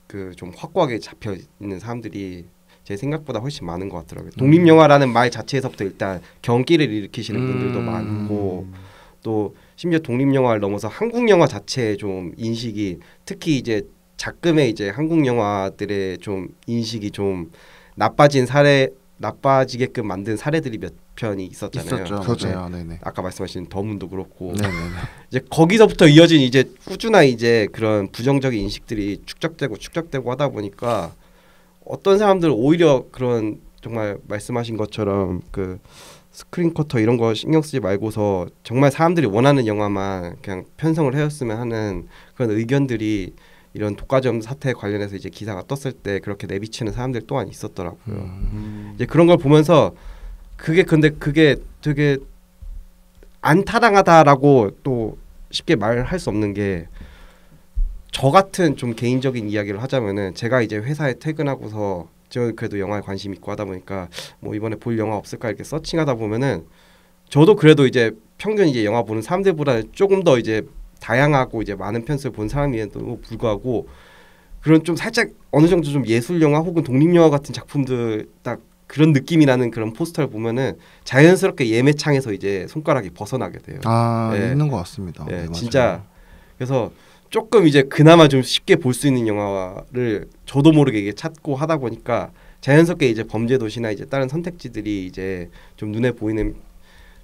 그 좀 확고하게 잡혀 있는 사람들이 제 생각보다 훨씬 많은 것 같더라고요. 독립 영화라는 말 자체에서부터 일단 경기를 일으키시는 분들도 많고 또 심지어 독립 영화를 넘어서 한국 영화 자체의 좀 인식이 특히 이제 작금의 이제 한국 영화들의 좀 인식이 좀 나빠지게끔 만든 사례들이 몇 편이 있었잖아요. 있었죠. 그렇죠. 맞아요. 네네. 아까 말씀하신 더문도 그렇고 네네네. 이제 거기서부터 이어진 이제 꾸준한 이제 그런 부정적인 인식들이 축적되고 하다 보니까 어떤 사람들은 오히려 그런 정말 말씀하신 것처럼 그 스크린 쿼터 이런 거 신경 쓰지 말고서 정말 사람들이 원하는 영화만 그냥 편성을 해줬으면 하는 그런 의견들이 이런 독과점 사태 관련해서 이제 기사가 떴을 때 그렇게 내비치는 사람들 또한 있었더라고요. 이제 그런 걸 보면서 근데 그게 되게 안 타당하다라고 또 쉽게 말할 수 없는 게 저 같은 좀 개인적인 이야기를 하자면은 제가 이제 회사에 퇴근하고서 저 그래도 영화에 관심 있고 하다 보니까 뭐 이번에 볼 영화 없을까 이렇게 서칭하다 보면은 저도 그래도 이제 평균 이제 영화 보는 사람들보다 조금 더 이제 다양하고 이제 많은 편수를 본 사람임에도 불구하고 그런 좀 살짝 어느 정도 좀 예술 영화 혹은 독립 영화 같은 작품들 딱 그런 느낌이 나는 그런 포스터를 보면은 자연스럽게 예매창에서 이제 손가락이 벗어나게 돼요. 아 네. 있는 것 같습니다. 네, 네, 진짜 그래서 조금 이제 그나마 좀 쉽게 볼 수 있는 영화를 저도 모르게 이게 찾고 하다 보니까 자연스럽게 이제 범죄도시나 이제 다른 선택지들이 이제 좀 눈에 보이는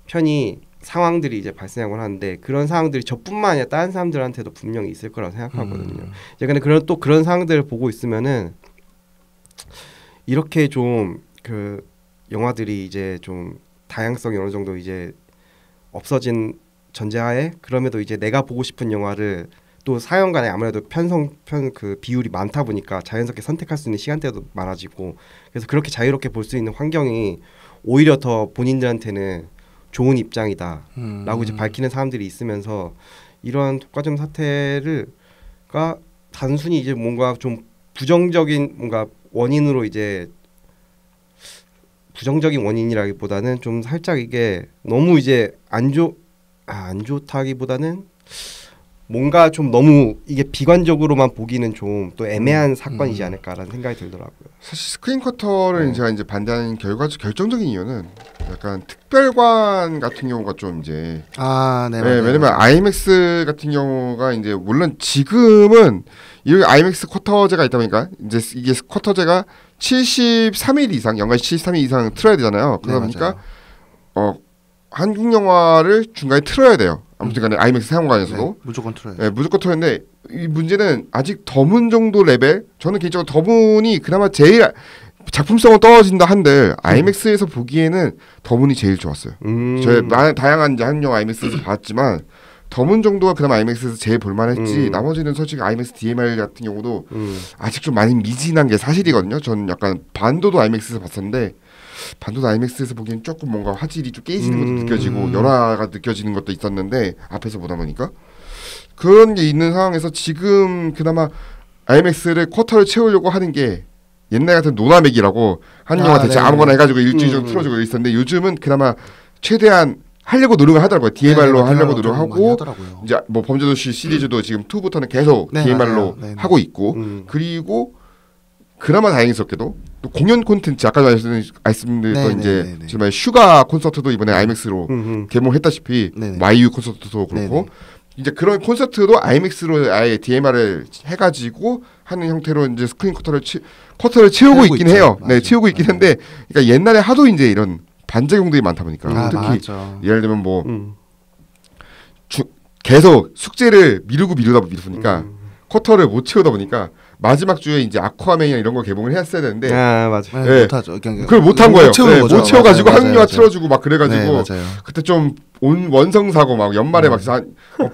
편이 상황들이 이제 발생하곤 하는데 그런 상황들이 저뿐만 아니라 다른 사람들한테도 분명히 있을 거라고 생각하거든요. 이제 근데 그런 상황들을 보고 있으면은 이렇게 좀 그 영화들이 이제 좀 다양성이 어느 정도 이제 없어진 전제하에 그럼에도 이제 내가 보고 싶은 영화를 또 사연간에 아무래도 그 비율이 많다 보니까 자연스럽게 선택할 수 있는 시간대도 많아지고 그래서 그렇게 자유롭게 볼 수 있는 환경이 오히려 더 본인들한테는 좋은 입장이다라고 이제 밝히는 사람들이 있으면서 이런 독과점 사태가 단순히 이제 뭔가 좀 부정적인 뭔가 원인으로 이제 부정적인 원인이라기보다는 좀 살짝 이게 너무 이제 안 좋다기보다는 뭔가 좀 너무 이게 비관적으로만 보기는 좀 또 애매한 사건이지 않을까라는 생각이 들더라고요. 사실 스크린 쿼터를 제가 이제 반대하는 결정적인 이유는 약간 특별관 같은 경우가 좀 이제 네, 왜냐면 아이맥스 같은 경우가 이제 물론 지금은 이 아이맥스 쿼터제가 있다 보니까 이제 이게 쿼터제가 73일 이상 연간 73일 이상 틀어야 되잖아요. 그러다 보니까 한국 영화를 중간에 틀어야 돼요. 아무튼간에 아이맥스 사용관에서도 네, 무조건 틀어요. 네, 무조건 틀었는데 이 문제는 아직 더문 정도 레벨. 저는 개인적으로 더문이 그나마 제일 작품성은 떨어진다 한들 아이맥스에서 보기에는 더문이 제일 좋았어요. 저희 다양한 이제 한국 영화 아이맥스에서 봤지만 더문 정도가 그나마 아이맥스에서 제일 볼만했지. 나머지는 솔직히 아이맥스 DMR 같은 경우도 아직 좀 많이 미진한 게 사실이거든요. 저는 약간 반도도 아이맥스에서 봤었는데 반도도 아이맥스에서 보기엔 조금 뭔가 화질이 좀 깨지는 것도 느껴지고 열화가 느껴지는 것도 있었는데 앞에서 보다 보니까 그런 게 있는 상황에서 지금 그나마 아이맥스를 쿼터를 채우려고 하는 게 옛날 같은 노나맥이라고 한국 영화 대체 아무거나 해가지고 일주일 정도 틀어주고 있었는데 요즘은 그나마 최대한 하려고 노력을 하더라고요. DMR로 하려고 노력하고 이제 뭐 범죄도시 시리즈도 지금 2부터는 계속 DMR로 하고 있고 그리고 그나마 다행스럽게도 또 공연 콘텐츠 아까 말씀드렸던 이제 정말 슈가 콘서트도 이번에 아이맥스로 개봉했다시피 마이유 콘서트도 그렇고 이제 그런 콘서트도 아이맥스로 아예 DMR을 해가지고 하는 형태로 이제 스크린 쿼터를 채우고 있긴 해요. 네, 채우고 있긴 한데 그러니까 옛날에 하도 이제 이런 반작용들이 많다 보니까 특히 맞아. 예를 들면 뭐 계속 숙제를 미루다 보니까 쿼터를 못 채우다 보니까 마지막 주에 이제 아쿠아맨이나 이런 거 개봉을 했어야 되는데 맞아. 네, 못하죠. 그걸 못한 거예요. 못 채워가지고 한국 영화 틀어주고 막 그래가지고 그때 좀 원성사고 막 연말에 막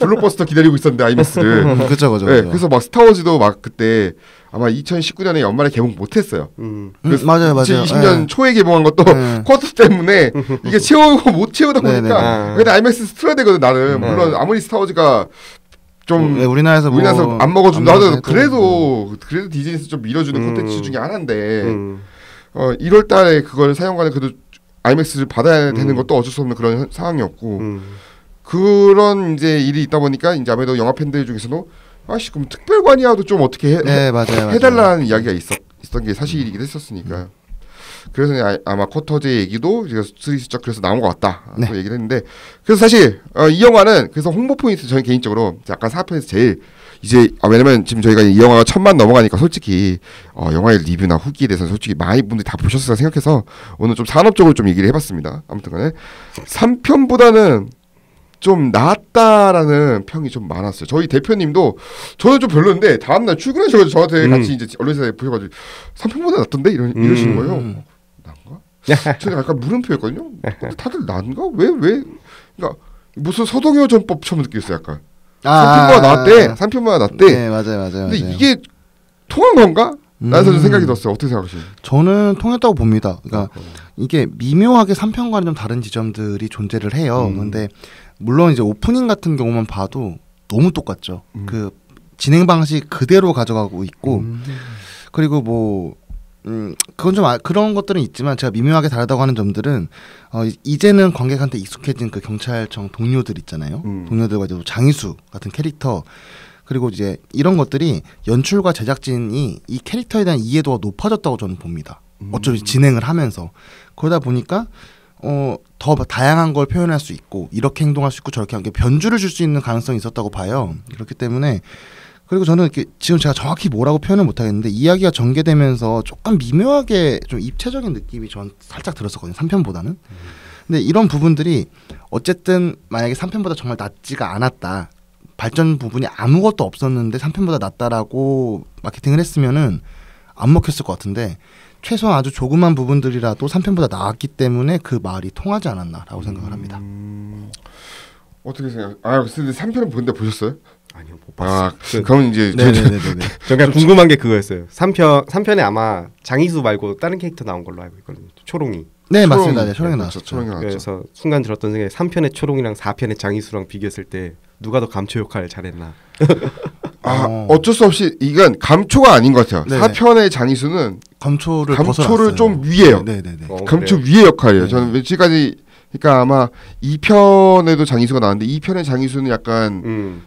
블록버스터 기다리고 있었는데 아이맥스를 그쵸. 그래서 막 스타워즈도 막 그때 아마 2019년에 연말에 개봉 못했어요. 맞아요. 2020년 초에 개봉한 것도 쿼터 때문에 이게 못 채우다 보니까 근데 아이맥스 틀어야 되거든 나는. 물론 아무리 스타워즈가 좀 네, 우리나라에서 안 먹어준다 안 하더라도 먹어도 그래도 디즈니에서 좀 밀어주는 콘텐츠 중에 하나인데 음. 1월달에 그걸 사용하는 그래도 IMAX를 받아야 되는 것도 어쩔 수 없는 그런 상황이었고 그런 이제 일이 있다 보니까 이제 아무래도 영화 팬들 중에서도 아씨 그럼 특별관이라도 좀 어떻게 네, 맞아요. 해달라는 이야기가 있었던 게 사실이긴 했었으니까. 그래서 아마 쿼터제 얘기도 제가 슬쩍 그래서 나온 것 같다. 네. 또 얘기를 했는데 그래서 사실 이 영화는 그래서 홍보 포인트 저는 개인적으로 약간 4편에서 제일 이제 왜냐면 지금 저희가 이 영화가 1000만 넘어가니까 솔직히 영화의 리뷰나 후기에 대해서 솔직히 많이 분들이 다 보셨을 생각해서 오늘 좀 산업적으로 좀 얘기를 해봤습니다. 아무튼간에 3편보다는 좀 나았다라는 평이 좀 많았어요. 저희 대표님도 저는 좀 별로인데 다음날 출근하셔서 저한테 같이 이제 언론사에 보셔가지고 3편보다 낫던데 이러시는 거예요. 난가? 저는 약간 물음표였거든요. 근데 다들 난가? 왜? 그러니까 무슨 서동요 전법처럼 느꼈어요. 약간 3편보다 낫대. 3편보다 낫대. 네, 맞아요. 근데 이게 통한 건가? 라는 좀 생각이 들었어요. 어떻게 생각하세요? 저는 통했다고 봅니다. 그러니까 이게 미묘하게 3편과는 좀 다른 지점들이 존재를 해요. 근데 물론 이제 오프닝 같은 경우만 봐도 너무 똑같죠. 그 진행 방식 그대로 가져가고 있고 그리고 뭐 그건 좀 그런 것들은 있지만 제가 미묘하게 다르다고 하는 점들은 이제는 관객한테 익숙해진 그 경찰청 동료들 있잖아요. 동료들과 이제 장희수 같은 캐릭터 그리고 이제 이런 것들이 연출과 제작진이 이 캐릭터에 대한 이해도가 높아졌다고 저는 봅니다. 어차피 진행을 하면서 그러다 보니까 더 다양한 걸 표현할 수 있고 이렇게 행동할 수 있고 저렇게 하는 게 변주를 줄 수 있는 가능성이 있었다고 봐요. 그렇기 때문에 그리고 저는 이렇게 지금 제가 정확히 뭐라고 표현을 못하겠는데 이야기가 전개되면서 조금 미묘하게 좀 입체적인 느낌이 전 살짝 들었었거든요. 3편보다는. 근데 이런 부분들이 어쨌든 만약에 3편보다 정말 낫지가 않았다. 발전 부분이 아무것도 없었는데 3편보다 낫다라고 마케팅을 했으면은 안 먹혔을 것 같은데 최소한 아주 조그만 부분들이라도 3편보다 나았기 때문에 그 말이 통하지 않았나라고 생각을 합니다. 어떻게 생각? 근데 3편은 본데 보셨어요? 아니요, 못 봤어요. 그럼 이제 네네네네. 제가 궁금한 게 그거였어요. 3편에 아마 장희수 말고 다른 캐릭터 나온 걸로 알고 있거든요. 초롱이. 네, 맞습니다. 네, 초롱이 나왔죠. 초롱이 나왔죠. 그래서 순간 들었던 생각이 3편의 초롱이랑 4편의 장희수랑 비교했을 때 누가 더 감초 역할을 잘했나. 어쩔 수 없이 이건 감초가 아닌 것 같아요. 네네. 4편의 장희수는 감초를 좀 위에요. 네네네. 감초 그래요? 위의 역할이에요. 네. 저는 지금까지 그러니까 아마 2편에도 장희수가 나왔는데 2편의 장희수는 약간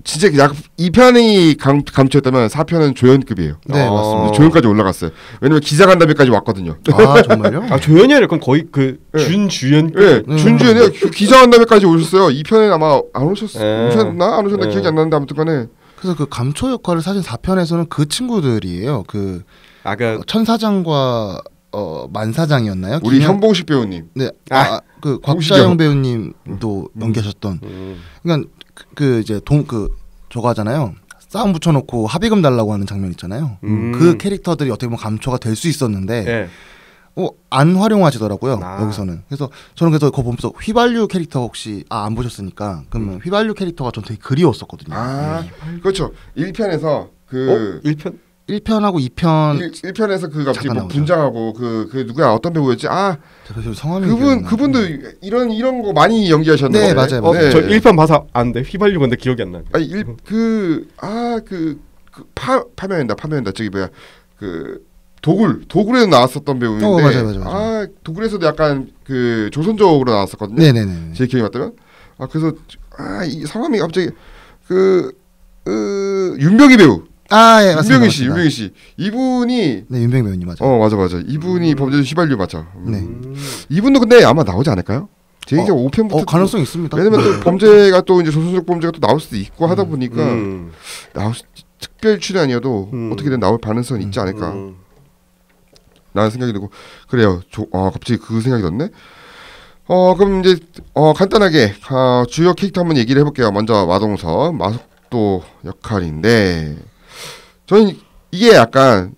진짜 약 2편이 감초였다면 4편은 조연급이에요. 네, 맞습니다. 조연까지 올라갔어요. 왜냐면 기자간담회까지 왔거든요. 아, 정말요? 아 조연이 아니라 그럼 거의 그 준주연. 네, 준주연이 기자간담회까지 오셨어요. 2편에 아마 안 오셨나? 안 오셨나 기억이 안 나는데 아무튼간에 그래서 그 감초 역할을 사실 4편에서는 그 친구들이에요. 그 그 천사장과 만사장이었나요? 우리 현봉식 배우님. 네, 그 곽자영 배우님도 연기하셨던. 그러니까 그 이제 저거 하잖아요. 싸움 붙여놓고 합의금 달라고 하는 장면 있잖아요. 그 캐릭터들이 어떻게 보면 감초가 될 수 있었는데 네. 안 활용하지더라고요. 여기서는. 그래서 저는 그래서 그거 보면서 휘발유 캐릭터 혹시 안 보셨으니까 그러면 휘발유 캐릭터가 전 되게 그리웠었거든요. 그렇죠. 1편에서 1편하고 2편 1편에서 그 갑자기 잠깐 뭐 나오죠. 분장하고 그 누구야 어떤 배우였지? 제가 성함이 그분도 이런 거 많이 연기하셨는데. 네, 맞아요. 저 1편 봐서 아는데 휘발유 건데 기억이 안 나요. 아니 파면다 저기 뭐야 그 도굴에서 나왔었던 배우인데. 맞아요. 도굴에서도 약간 그 조선족으로 나왔었거든요. 네네네. 제 기억이 맞다면. 그래서 이 성함이 갑자기 윤병희 배우. 예, 맞습니다. 윤병희 씨. 이분이 네, 윤병희 배우님 맞아요. 맞아. 이분이 범죄도 휘발유 맞아. 네. 이분도 근데 아마 나오지 않을까요? 제 이제 5편부터 가능성 있습니다. 왜냐면 또 범죄가 또 이제 조선족 범죄가 또 나올 수도 있고 하다 보니까 특별 출연이어도 어떻게든 나올 가능성이 있지 않을까. 라는 생각이 들고 그래요. 갑자기 그 생각이 났네. 그럼 이제 간단하게 주요 캐릭터 한번 얘기를 해볼게요. 먼저 마동석 마석도 역할인데 저는 이게 약간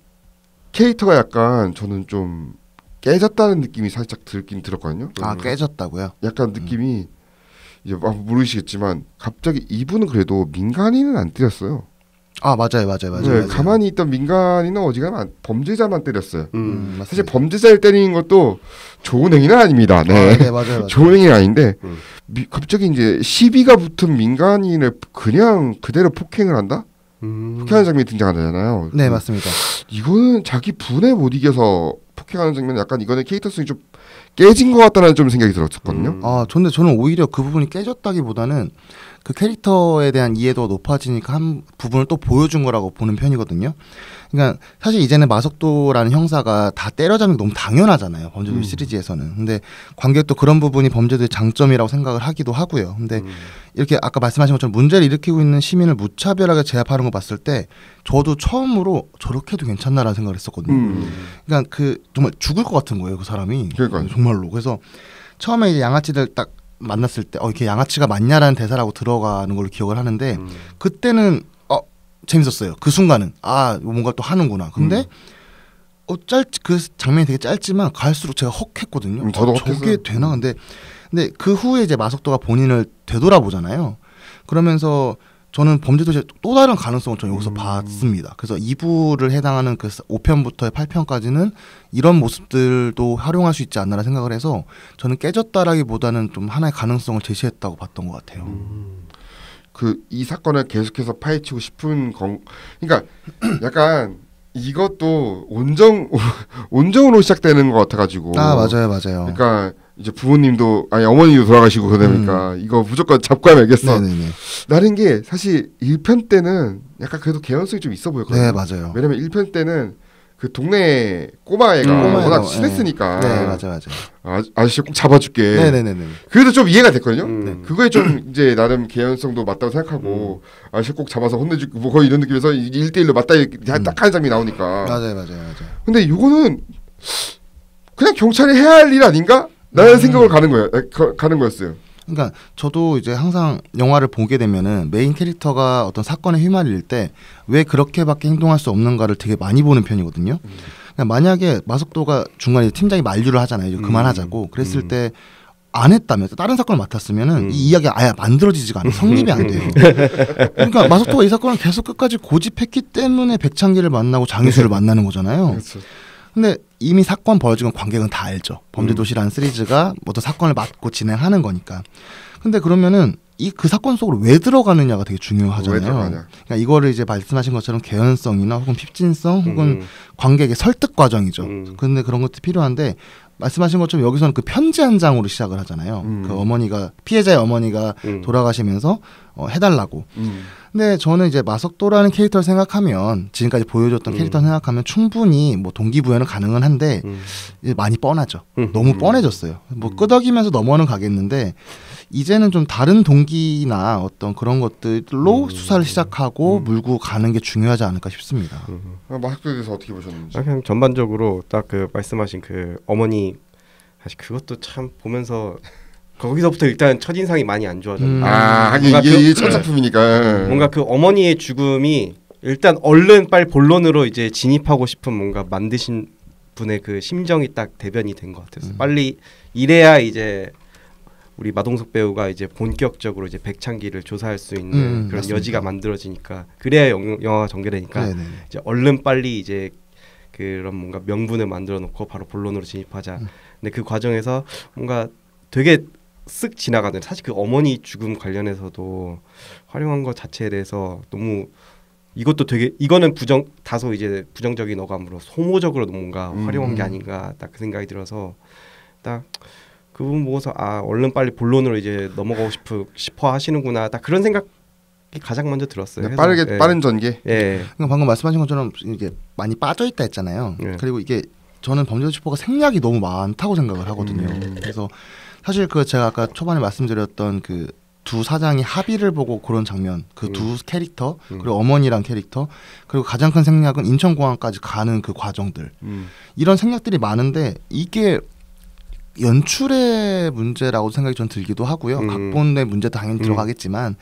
캐릭터가 약간 저는 좀 깨졌다는 느낌이 살짝 들긴 들었거든요. 깨졌다고요? 약간 느낌이 이제 모르시겠지만 갑자기 이분은 그래도 민간인은 안 때렸어요. 아 맞아요. 네, 맞아요. 가만히 있던 민간인은 어지간하면 범죄자만 때렸어요. 맞습니다. 사실 범죄자를 때리는 것도 좋은 행위는 아닙니다. 네, 네 맞아요. 좋은 행위는 아닌데 갑자기 이제 시비가 붙은 민간인을 그냥 그대로 폭행을 한다? 폭행하는 장면이 등장하잖아요. 네 맞습니다. 이거는 자기 분에 못 이겨서 폭행하는 장면 약간 이거는 캐릭터성이 좀 깨진 것 같다는 좀 생각이 들었었거든요. 아 근데 저는 오히려 그 부분이 깨졌다기보다는 그 캐릭터에 대한 이해도가 높아지니까 한 부분을 또 보여준 거라고 보는 편이거든요. 그러니까 사실 이제는 마석도라는 형사가 다 때려잡는 게 너무 당연하잖아요. 범죄도시 시리즈에서는. 근데 관객도 그런 부분이 범죄도의 장점이라고 생각을 하기도 하고요. 근데 이렇게 아까 말씀하신 것처럼 문제를 일으키고 있는 시민을 무차별하게 제압하는 거 봤을 때 저도 처음으로 저렇게 해도 괜찮나라는 생각을 했었거든요. 그러니까 그 정말 죽을 것 같은 거예요. 그 사람이. 그러니까요. 정말로. 그래서 처음에 이제 양아치들 딱 만났을 때 이렇게 양아치가 맞냐라는 대사라고 들어가는 걸로 기억을 하는데 그때는 재밌었어요. 그 순간은 뭔가 또 하는구나. 근데 그 장면이 되게 짧지만 갈수록 제가 헉했거든요. 저도 저게 되나? 근데 그 후에 이제 마석도가 본인을 되돌아보잖아요. 그러면서 저는 범죄도시의 또 다른 가능성을 저는 여기서 봤습니다. 그래서 2부를 해당하는 그 5편부터의 8편까지는 이런 모습들도 활용할 수 있지 않나라 생각을 해서 저는 깨졌다라기보다는 좀 하나의 가능성을 제시했다고 봤던 것 같아요. 이 사건을 계속해서 파헤치고 싶은 그러니까 약간 이것도 온정으로 시작되는 것 같아가지고. 맞아요. 그러니까 이제 부모님도 어머니도 돌아가시고 그러니까 이거 무조건 잡고 하면 알겠어. 네네네. 나는 게 사실 1편 때는 약간 그래도 개연성이 좀 있어 보였거든요. 네 맞아요. 왜냐면 1편 때는 그 동네 꼬마애가 워낙 친했으니까. 네 맞아요. 아저씨 꼭 잡아줄게. 네네네. 그래도 좀 이해가 됐거든요. 그거에 좀 이제 나름 개연성도 맞다고 생각하고 아저씨 꼭 잡아서 혼내주고 뭐 거의 이런 느낌에서 1대1로 맞다 딱 하는 장면이 나오니까. 맞아요. 근데 이거는 그냥 경찰이 해야 할 일 아닌가? 라는 생각을 가는 거였어요. 그러니까 저도 이제 항상 영화를 보게 되면은 메인 캐릭터가 어떤 사건에 휘말릴 때 왜 그렇게밖에 행동할 수 없는가를 되게 많이 보는 편이거든요. 그러니까 만약에 마석도가 중간에 팀장이 만류를 하잖아요. 그만하자고. 그랬을 때 안 했다면 다른 사건을 맡았으면은 이 이야기가 아예 만들어지지가 않아요. 성립이 안 돼요. 그러니까 마석도가 이 사건을 계속 끝까지 고집했기 때문에 백창기를 만나고 장희수를 만나는 거잖아요. 그렇죠. 근데 이미 사건 벌어진 건 관객은 다 알죠. 범죄도시라는 시리즈가 어떤 사건을 맡고 진행하는 거니까. 근데 그러면은 그 사건 속으로 왜 들어가느냐가 되게 중요하잖아요. 왜 들어가냐. 그러니까 이거를 이제 말씀하신 것처럼 개연성이나 혹은 핍진성 혹은 관객의 설득 과정이죠. 근데 그런 것도 필요한데 말씀하신 것처럼 여기서는 그 편지 한 장으로 시작을 하잖아요. 그 어머니가 피해자의 어머니가 돌아가시면서 해달라고. 근데 저는 이제 마석도라는 캐릭터를 생각하면 지금까지 보여줬던 캐릭터를 생각하면 충분히 뭐 동기부여는 가능은 한데 이제 많이 뻔하죠. 너무 뻔해졌어요. 뭐 끄덕이면서 넘어는 가겠는데 이제는 좀 다른 동기나 어떤 그런 것들로 수사를 시작하고 물고 가는 게 중요하지 않을까 싶습니다. 마석도에 대해서 어떻게 보셨는지. 그냥 전반적으로 딱 그 말씀하신 그 어머니 사실 그것도 참 보면서 거기서부터 일단 첫인상이 많이 안 좋아졌어요. 하긴 이게 첫 작품이니까. 뭔가 그 어머니의 죽음이 일단 얼른 빨리 본론으로 이제 진입하고 싶은 뭔가 만드신 분의 그 심정이 딱 대변이 된 것 같았어요. 빨리 이래야 이제 우리 마동석 배우가 이제 본격적으로 이제 백창기를 조사할 수 있는 그런 맞습니다. 여지가 만들어지니까 그래야 영화가 전개되니까 이제 얼른 빨리 이제 그런 뭔가 명분을 만들어 놓고 바로 본론으로 진입하자. 근데 그 과정에서 뭔가 되게 쓱 지나가는 사실 그 어머니 죽음 관련해서도 활용한 것 자체에 대해서 너무 이것도 되게 이거는 다소 이제 부정적인 어감으로 소모적으로 뭔가 활용한 게 아닌가 딱 그 생각이 들어서 딱 그 부분 보고서 얼른 빨리 본론으로 이제 넘어가고 싶어 하시는구나 딱 그런 생각이 가장 먼저 들었어요. 네, 빠른 전개. 예. 방금 말씀하신 것처럼 이게 많이 빠져 있다 했잖아요. 그리고 이게 저는 범죄도시 4가 생략이 너무 많다고 생각을 하거든요. 그래서 사실 제가 아까 초반에 말씀드렸던 그 두 사장이 합의를 보고 그런 장면, 그 두 캐릭터 그리고 어머니랑 캐릭터 그리고 가장 큰 생략은 인천공항까지 가는 그 과정들 이런 생략들이 많은데 이게 연출의 문제라고 생각이 전 들기도 하고요. 각본의 문제도 당연히 들어가겠지만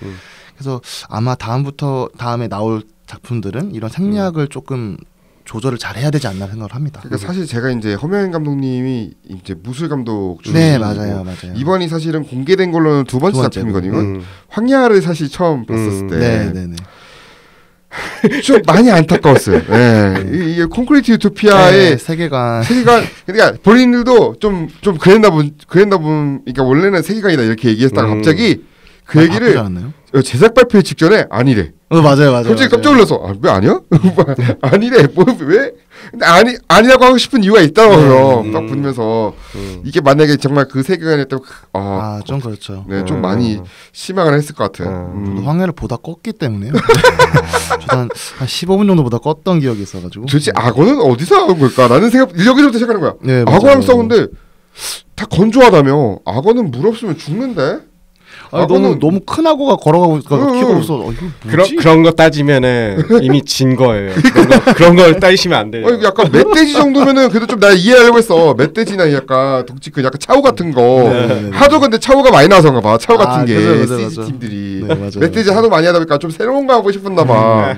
그래서 아마 다음에 나올 작품들은 이런 생략을 조금 조절을 잘 해야 되지 않나 생각을 합니다. 그러니까 사실 제가 이제 허명현 감독님이 이제 무술 감독 네 맞아요. 이번이 사실은 공개된 걸로는 두 번째 작품이거든요. 황야를 사실 처음 봤었을 때. 네네네. 좀 많이 안타까웠어요. 네. 이게 콘크리트 유토피아의 세계관. 그러니까 본인들도 좀 그랬나 본 그러니까 원래는 세계관이다 이렇게 얘기했다가 갑자기 그 얘기를 제작 발표 직전에 아니래. 맞아요. 솔직히 깜짝 놀라서 왜 아니야? 아니래. 뭐 왜? 근데 아니라고 하고 싶은 이유가 있다고요. 딱 보면서 이게 만약에 정말 그 세계관이었다면 좀 그렇죠. 네, 좀 많이 실망을 했을 것 같아요. 저도 황해를 보다 껐기 때문에요. 저도 한 15분 정도 보다 껐던 기억이 있어가지고. 도대체 악어는 어디서 나온 걸까라는 생각 여기서부터 시작하는 거야. 네, 악어랑 싸우는데 다 건조하다며. 악어는 물 없으면 죽는데. 너무 큰 악어가 걸어가고 키가 없어. 그런 거 따지면은 이미 진 거예요. 그런 걸 따지시면 안 돼요. 약간 멧돼지 정도면은 그래도 좀 나 이해하려고 했어. 멧돼지나 약간 덩치 큰 약간 차우 같은 거. 하도 근데 차우가 많이 나서인가 봐. 차우 같은 게 CG 팀들이 멧돼지 하도 많이 하다 보니까 좀 새로운 거 하고 싶었나 봐.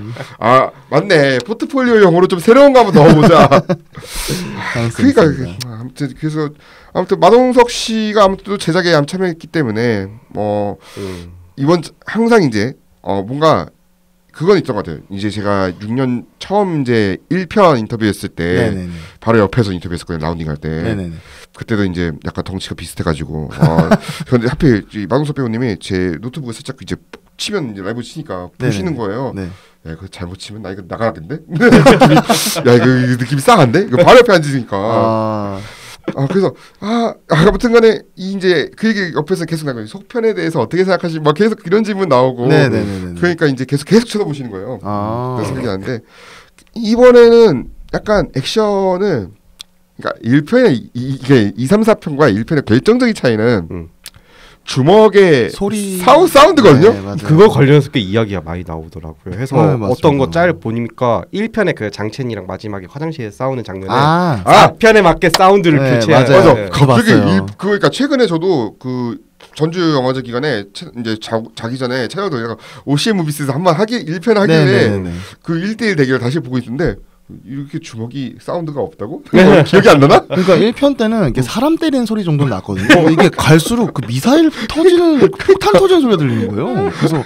맞네. 포트폴리오용으로 좀 새로운 거 한번 넣어보자. 그러니까 아무튼 마동석 씨가 아무튼 제작에 참여했기 때문에 이번 항상 이제 뭔가 그건 있던 것 같아요. 이제 제가 6년 처음 이제 1편 인터뷰했을 때 바로 옆에서 인터뷰했었거든요. 라운딩 할 때. 네네네. 그때도 이제 약간 덩치가 비슷해가지고 그런데 하필 마동석 배우님이 제 노트북을 살짝 이제 치면 이제 라이브 치니까 보시는 거예요. 네. 야 이거 잘못 치면 나 이거 나가겠는데? 야 이거 느낌이 싸한데? 이거 바로 옆에 앉으니까. 그래서 아무튼간에 이제 그 얘기 옆에서 계속 나가요. 속편에 대해서 어떻게 생각하시? 막 계속 이런 질문 나오고. 그러니까 이제 계속 쳐다보시는 거예요. 그래서 생각이 나는데 이번에는 약간 액션은 그러니까 1편에 이게 2, 3, 4편과 1편의 결정적인 차이는 주먹의 소리 사운드거든요. 네, 그거 관련해서 꽤 이야기가 많이 나오더라고요. 해서 어떤 거 짤 보니까 1편에 그 장첸이랑 마지막에 화장실에서 싸우는 장면에 4편에 맞게 사운드를 교체해요. 갑자기 그러니까 최근에 저도 그 전주 영화제 기간에 이제 자기 전에 촬영도 내가 OCN 무비스에서 한번 1편 하길래 그 1대1 대결을 다시 보고 있는데 이렇게 주먹이 사운드가 없다고? 기억이 안 나나? 그러니까 1편 때는 이게 사람 때리는 소리 정도는 났거든요. 이게 갈수록 그 미사일 터지는 폭탄 터지는 소리가 들리는 거예요. 그래서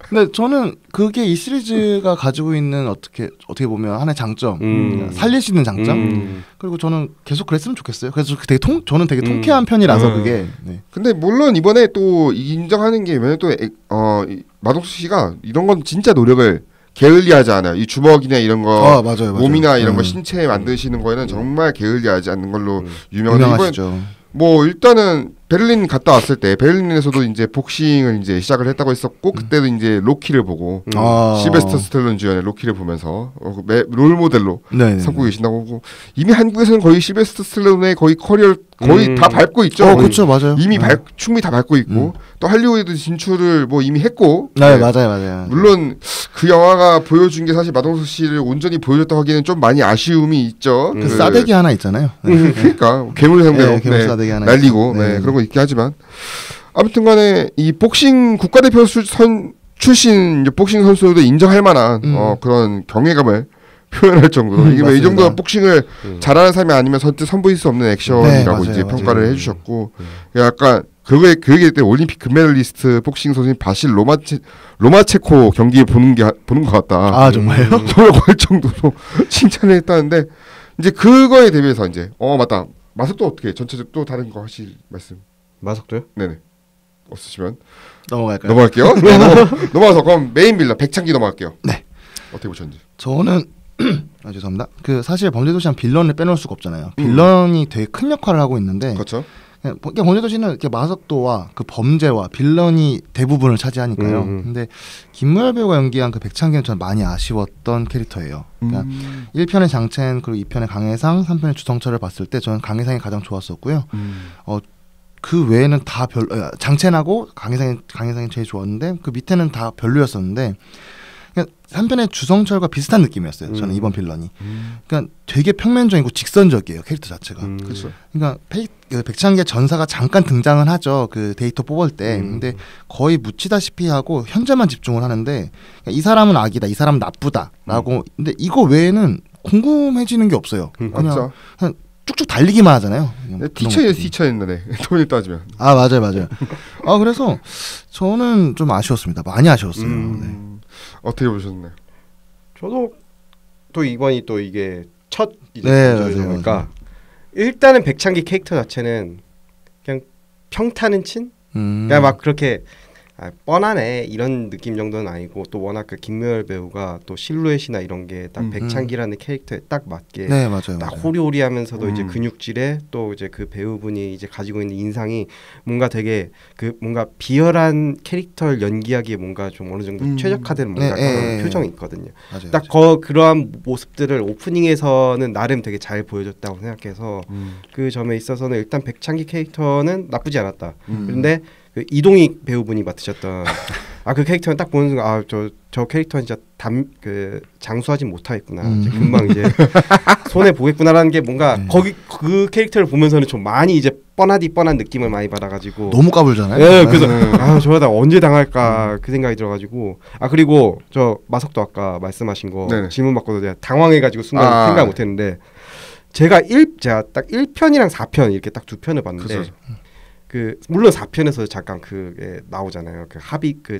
근데 저는 그게 이 시리즈가 가지고 있는 어떻게 보면 하나의 장점, 살릴 수 있는 장점. 그리고 저는 계속 그랬으면 좋겠어요. 그래서 저는 되게 통쾌한 편이라서 그게. 네. 근데 물론 이번에 또 인정하는 게 왜냐면 또 마동석 씨가 이런 건 진짜 노력을 게을리하지 않아요. 이 주먹이나 이런 거, 맞아요. 몸이나 이런 거 신체 만드시는 거에는 정말 게을리하지 않는 걸로 유명하시죠. 뭐 일단은 베를린 갔다 왔을 때 베를린에서도 이제 복싱을 이제 시작을 했다고 했었고 그때도 이제 로키를 보고 실베스터 스텔론 주연의 로키를 보면서 롤 모델로 삼고 계신다고 하고 이미 한국에서는 거의 실베스터 스텔론의 거의 커리어를 거의 다 밟고 있죠. 그렇죠, 맞아요. 이미 충분히 다 밟고 있고 또 할리우드 진출을 뭐 이미 했고. 네, 맞아요. 물론 그 영화가 보여준 게 사실 마동석 씨를 온전히 보여줬다고 하기에는 좀 많이 아쉬움이 있죠. 그 싸대기 하나 있잖아요. 그러니까 괴물 상대로 괴물 싸대기 하나 날리고 그런 거 있긴 하지만 아무튼간에 이 복싱 국가대표 출신 복싱 선수도 인정할 만한 그런 경외감을 표현할 정도로 이게 이 정도 복싱을 잘하는 사람이 아니면 선보일 수 없는 액션이라고 이제 평가를 해주셨고 약간 그게 때 올림픽 금메달리스트 복싱 선수인 바실 로마체코 경기 보는 것 같다. 정말요? 라고 할 정도로 칭찬을 했다는데 이제 그거에 대비해서 이제 맞다. 마석도 어떻게 전체적 또 다른 거 하실 말씀? 마석도요? 네네. 없으시면 넘어갈게요. 넘어가서 그럼 메인 빌런 백창기 넘어갈게요. 네. 어떻게 보셨는지? 저는 죄송합니다. 그 사실 범죄도시는 빌런을 빼놓을 수가 없잖아요. 빌런이 되게 큰 역할을 하고 있는데. 그렇죠. 그러니까 범죄도시는 이렇게 마석도와 그 범죄와 빌런이 대부분을 차지하니까요. 근데 김무열 배우가 연기한 그 백창기는 저는 많이 아쉬웠던 캐릭터예요. 그러니까 1편의 장첸 그리고 2편의 강혜상, 3편의 주성철을 봤을 때 저는 강혜상이 가장 좋았었고요. 그 외에는 다 장첸하고 강혜상이 제일 좋았는데 그 밑에는 다 별로였었는데. 그러니까 3편의 주성철과 비슷한 느낌이었어요. 저는 이번 빌런이. 그러니까 되게 평면적이고 직선적이에요. 캐릭터 자체가. 그렇죠. 그러니까 백창기의 전사가 잠깐 등장은 하죠. 그 데이터 뽑을 때. 근데 거의 묻히다시피 하고 현재만 집중을 하는데 그러니까 이 사람은 악이다. 이 사람은 나쁘다라고. 근데 이거 외에는 궁금해지는 게 없어요. 그냥 쭉쭉 달리기만 하잖아요. 티처였는데 돈을 따지면. 맞아요. 그래서 저는 좀 아쉬웠습니다. 많이 아쉬웠어요. 어떻게 보셨나요? 저도 또 이번이 또 이게 첫 이제 네, 범죄다 맞아요, 보니까 일단은 백창기 캐릭터 자체는 그냥 평타는 친? 그냥 막 그렇게 뻔하네 이런 느낌 정도는 아니고 또 워낙 그 김무열 배우가 또 실루엣이나 이런 게 딱 백창기라는 캐릭터에 딱 맞게 네, 맞아요. 딱 맞아요. 호리호리하면서도 이제 근육질에 또 이제 그 배우분이 이제 가지고 있는 인상이 뭔가 되게 그 뭔가 비열한 캐릭터를 연기하기에 뭔가 좀 어느 정도 최적화된 뭔가 네, 그런 네, 표정이 있거든요. 맞아요. 딱 그러한 모습들을 오프닝에서는 나름 되게 잘 보여줬다고 생각해서 그 점에 있어서는 일단 백창기 캐릭터는 나쁘지 않았다. 그런데 그 이동희 배우분이 맡으셨던 그 캐릭터는 딱 보는 순간 저 캐릭터는 진짜 그 장수하지 못하겠구나. 이제 금방 이제 손해 보겠구나라는 게 뭔가 거기 그 캐릭터를 보면서는 좀 많이 이제 뻔한 느낌을 많이 받아가지고 너무 까불잖아요. 네, 그래서 저러다 언제 당할까 그 생각이 들어가지고 그리고 저 마석도 아까 말씀하신 거 네네. 질문 받고도 제가 당황해가지고 순간 생각 못했는데 제가 딱 1편이랑 4편 이렇게 딱 두 편을 봤는데 그쵸. 그 물론 4편에서 잠깐 그게 나오잖아요. 그 합의 그